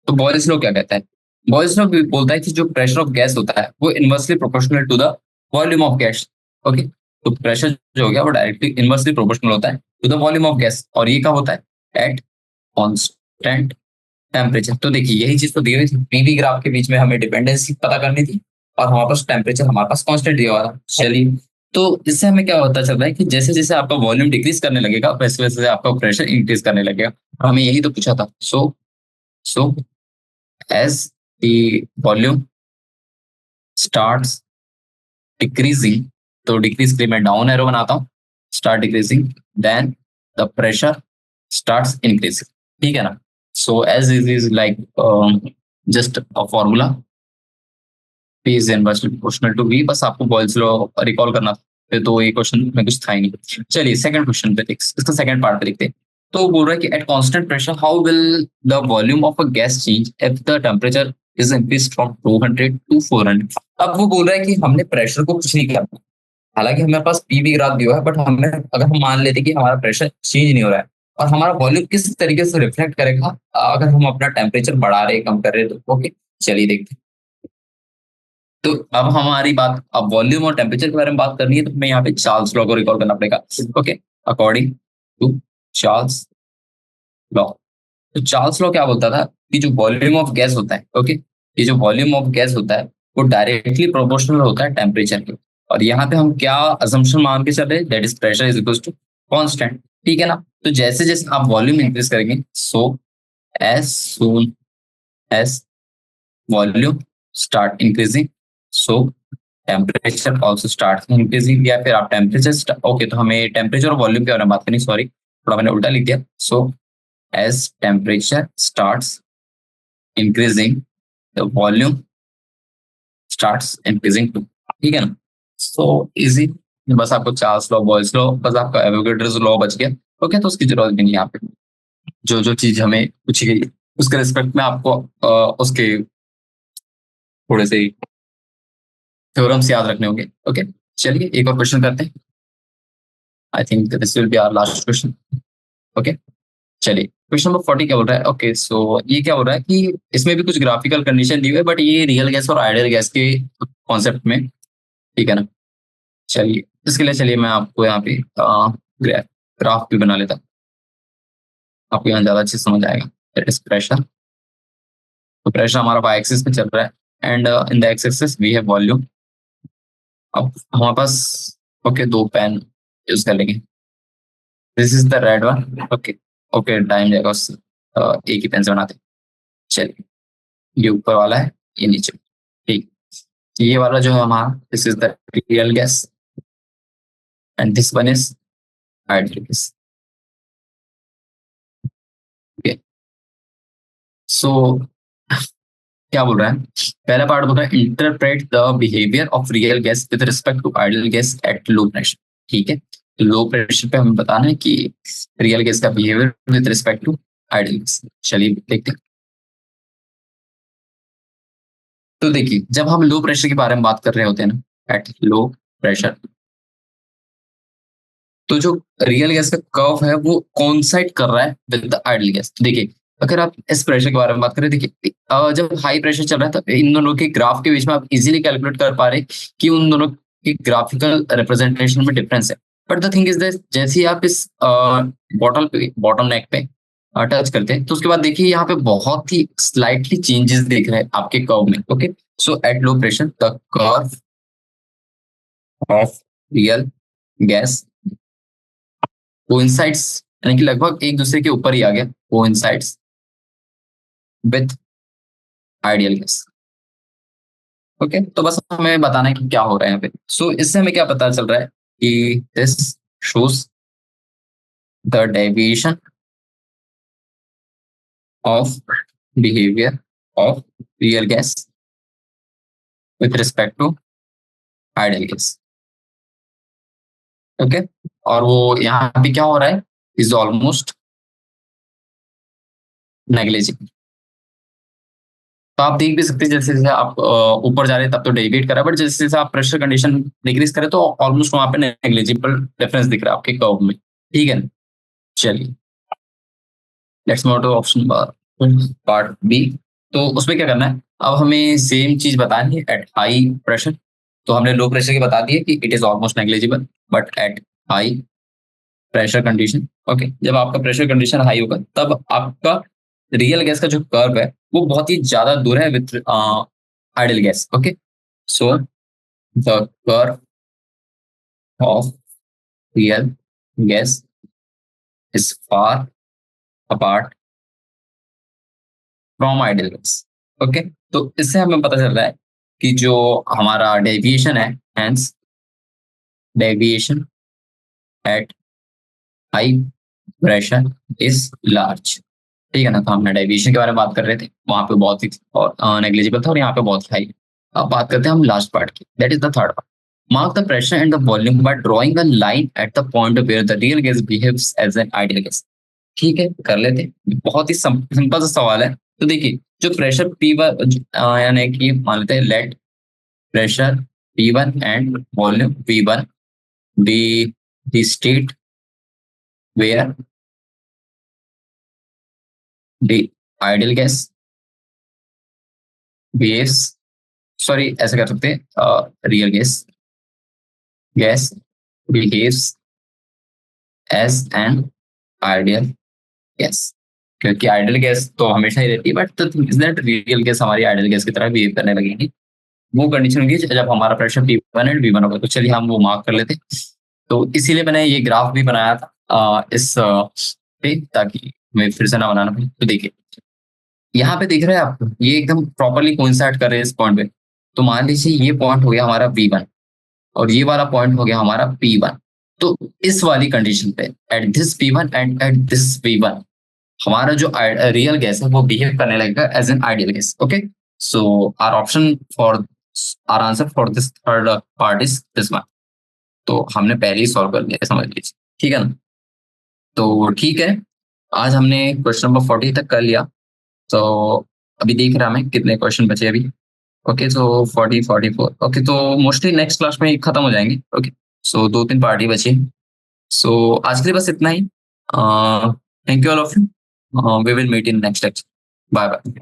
Speaker 1: तो बॉयल्स लॉ क्या कहता है? बॉयल्स लॉ बोलता है कि जो प्रेशर ऑफ गैस होता है वो inversely proportional to the volume of gas. Okay, तो प्रेशर जो हो गया वो डायरेक्टली इनवर्सली प्रोपोर्शनल होता है to the volume of gas, और ये क्या होता है एट कांस्टेंट टेम्परेचर। तो देखिए यही चीज तो दी हुई थी, पीवी ग्राफ के बीच में हमें डिपेंडेंसी पता करनी थी और हमारे पास टेम्परेचर हमारे पास कांस्टेंट दिया हुआ था। चलिए, तो इससे हमें क्या पता चल रहा है कि जैसे जैसे आपका वॉल्यूम डिक्रीज करने लगेगा वैसे वैसे आपका प्रेशर इंक्रीज करने लगेगा, और हमें यही तो पूछा था। So as the volume starts decreasing, तो डिक्रीज के लिए मैं डाउन एरो बनाता हूँ, start decreasing, then the pressure starts increasing, ठीक है ना। So as is like just a formula, P is inversely proportional to V, बस आपको बॉयल्स लॉ रिकॉल करना था। फिर तो ये क्वेश्चन में कुछ था ही नहीं। चलिए सेकंड क्वेश्चन पे इसका सेकंड पार्ट पे देखते हैं। तो बोल रहा है कि at constant pressure how will the volume of a gas change if the temperature is increase from 200 to 400। अब वो बोल रहा है कि हमने प्रेशर को कुछ नहीं करना, हालांकि हमारे पास पीवी ग्राफ दिया है, बट हमने अगर हम मान लेते कि हमारा प्रेशर चेंज नहीं हो रहा है और हमारा वॉल्यूम किस तरीके से रिफ्लेक्ट करेगा अगर हम अपना टेम्परेचर बढ़ा रहे कम कर रहे तो ओके चलिए देखते हैं। तो अब हमारी बात अब वॉल्यूम और टेम्परेचर के बारे में बात करनी है, तो हमें यहाँ पे चार्ल्स लॉ को रिकॉर्ड करना पड़ेगा। Okay, according to Charles law. तो चार्ल्स लॉ क्या बोलता था कि जो वॉल्यूम ऑफ गैस होता है, ओके, ये जो वॉल्यूम ऑफ गैस होता है वो डायरेक्टली प्रोपोर्शनल होता है टेम्परेचर के। और यहाँ पे हम क्या अजम्पशन मान के चल रहे हैं, that is pressure is equal to constant, ठीक है ना। तो जैसे जैसे आप वॉल्यूम इंक्रीज करेंगे, so as soon as volume start increasing, so temperature also start increasing. या फिर आप टेम्परेचर, ओके, तो हमें टेम्परेचर और वॉल्यूम के बारे में बात करनी, सॉरी थोड़ा मैंने उल्टा लिख दिया। सो as temperature starts increasing the volume starts increasing too, ठीक है ना। सो इजी, बस आपको चार्ल्स लॉ, बॉयल्स लॉ, बस आपका एवोगेड्रोस लॉ बच गया। ओके, तो उसकी जरूरत भी नहीं है यहाँ पे। जो जो चीज हमें पूछी गई उसके रिस्पेक्ट में आपको उसके थोड़े से थ्योरम्स याद रखने होंगे। ओके, चलिए एक और क्वेश्चन करते हैं। I think this will be our last question. Okay, चलिए क्वेश्चन नंबर 40 क्या बोल रहा है। ओके, सो ये क्या हो रहा है कि इसमें भी कुछ ग्राफिकल कंडीशन दी हुई है, बट ये रियल गैस और आइडियल गैस के कॉन्सेप्ट में, ठीक है ना। चलिए इसके लिए चलिए मैं आपको यहाँ पे ग्राफ भी बना लेता हूँ, आपको यहाँ ज्यादा अच्छे से समझ आएगा। That is pressure. तो प्रेशर हमारा वाई एक्सिस पे चल रहा है and in the x axis we have volume. अब हमारे पास ओके दो पेन यूज कर लेंगे। This is the red one. Okay, okay time जाएगा उस एक ही पेन से बनाते हैं। चलिए, ये ऊपर वाला है, ये नीचे, ठीक। ये वाला जो है हमारा, this is the real gas and this one is ideal gas. Okay, so क्या बोल रहा है, पहला पार्ट बोल रहा है interpret the behaviour of real gas with respect to ideal gas at low pressure, ठीक है। तो लो प्रेशर पे हमें बताना है कि रियल गैस का behaviour with respect to ideal gas. चलिए देखते हैं। तो देखिए, जब हम लो प्रेशर के बारे में बात कर रहे होते हैं ना, एट लो प्रेशर, तो जो रियल गैस का कर्व है वो कॉन्साइड कर रहा है विद द आइडियल गैस। देखिए, अगर आप इस प्रेशर के बारे में बात करें, देखिए जब हाई प्रेशर चल रहा है तो इन दोनों के ग्राफ के बीच में आप इजीली कैलकुलेट कर पा रहे हैं कि उन दोनों की ग्राफिकल रिप्रेजेंटेशन में डिफरेंस है। But the thing is that जैसे ही आप इस बॉटम नेक पे टच करते हैं, तो उसके बाद देखिए यहाँ पे बहुत ही स्लाइटली चेंजेस दिख रहे हैं आपके कर्व में। Okay, so eight low pressure the curve of real gas coincides, यानी कि लगभग एक दूसरे के ऊपर ही आ गया, coincides with ideal gas. Okay, तो बस हमें बताना है कि क्या हो रहा है यहाँ पे। सो इससे हमें क्या पता चल रहा है कि this shows the deviation of behaviour of real gas with respect to ideal gas. Okay, और वो यहाँ पे क्या हो रहा है, इज ऑलमोस्ट नेग्लिजिबल। तो आप देख भी सकते हैं जैसे जैसे आप ऊपर जा रहे हैं तब तो डेविएट कर रहा है, बट जैसे जैसे आप प्रेशर कंडीशन डिक्रीज करें तो ऑलमोस्ट वहां पे नेग्लिजिबल डिफरेंस दिख रहा है आपके कर्व में, ठीक है। चलिए let's move to option part b. तो उसमें क्या करना है, अब हमें सेम चीज बतानी है एट हाई प्रेशर। तो हमने लो प्रेशर की बता दी है कि it is almost negligible, but at high pressure condition, okay, जब आपका प्रेशर कंडीशन हाई होगा तब आपका रियल गैस का जो कर्व है वो बहुत ही ज्यादा दूर है with ideal gas. Okay, so the curve of real gas is far apart from ideal gas. Okay, तो इससे हमें पता चल रहा है कि जो हमारा डेविएशन है, hence deviation at high pressure is large, ठीक है ना। तो हमने डेविएशन के बारे में बात कर रहे थे, वहां पे बहुत ही नेग्लिजिबल था और यहाँ पे बहुत हाई। अब बात करते हैं हम लास्ट पार्ट की, that is the third part. Mark the pressure and the volume by drawing a line at the point where the real gas behaves as an ideal gas. ठीक है, कर लेते हैं। बहुत ही सिंपल सा सवाल है। तो देखिए, जो प्रेशर P1 यानी कि मान लेते हैं late pressure P1 and volume V1 be the state where the ideal gas behaves, sorry ऐसे कर सकते हैं, real gas behaves as an ideal gas, क्योंकि आइडियल गैस तो हमेशा ही रहती है, but the thing is that real gas हमारी आइडियल गैस की तरह बिहेव करने लगेंगी। वो कंडीशन होगी जब हमारा प्रेशर P1 एंड V1 होगा। तो चलिए हम वो मार्क कर लेते हैं। तो इसीलिए मैंने ये ग्राफ भी बनाया था इस पे, ताकि मैं फिर से ना बनाना पड़े। तो देखिए, यहाँ पे दिख रहा है आपको, ये एकदम प्रॉपरली कोइंसाइड कर रहे हैं इस पॉइंट पे। तो मान लीजिए ये पॉइंट हो गया हमारा V1 और ये वाला पॉइंट हो गया हमारा P1। तो इस वाली कंडीशन पे at this P1 and at this V1 हमारा जो रियल गैस है वो बिहेव करने लगेगा as an ideal gas. Okay, so our option for our answer for this third part is this one. तो हमने पहले ही सॉल्व कर लिया, समझ लीजिए। ठीक है ना? तो ठीक है, आज हमने क्वेश्चन नंबर 40 तक कर लिया। तो अभी देख रहा मैं कितने क्वेश्चन बचे अभी। ओके, सो 40 44। ओके, तो मोस्टली नेक्स्ट क्लास में खत्म हो जाएंगे। ओके, सो 2-3 पार्टी बची। सो आज के लिए बस इतना ही। Thank you all of you. We will meet in next lecture. Bye bye.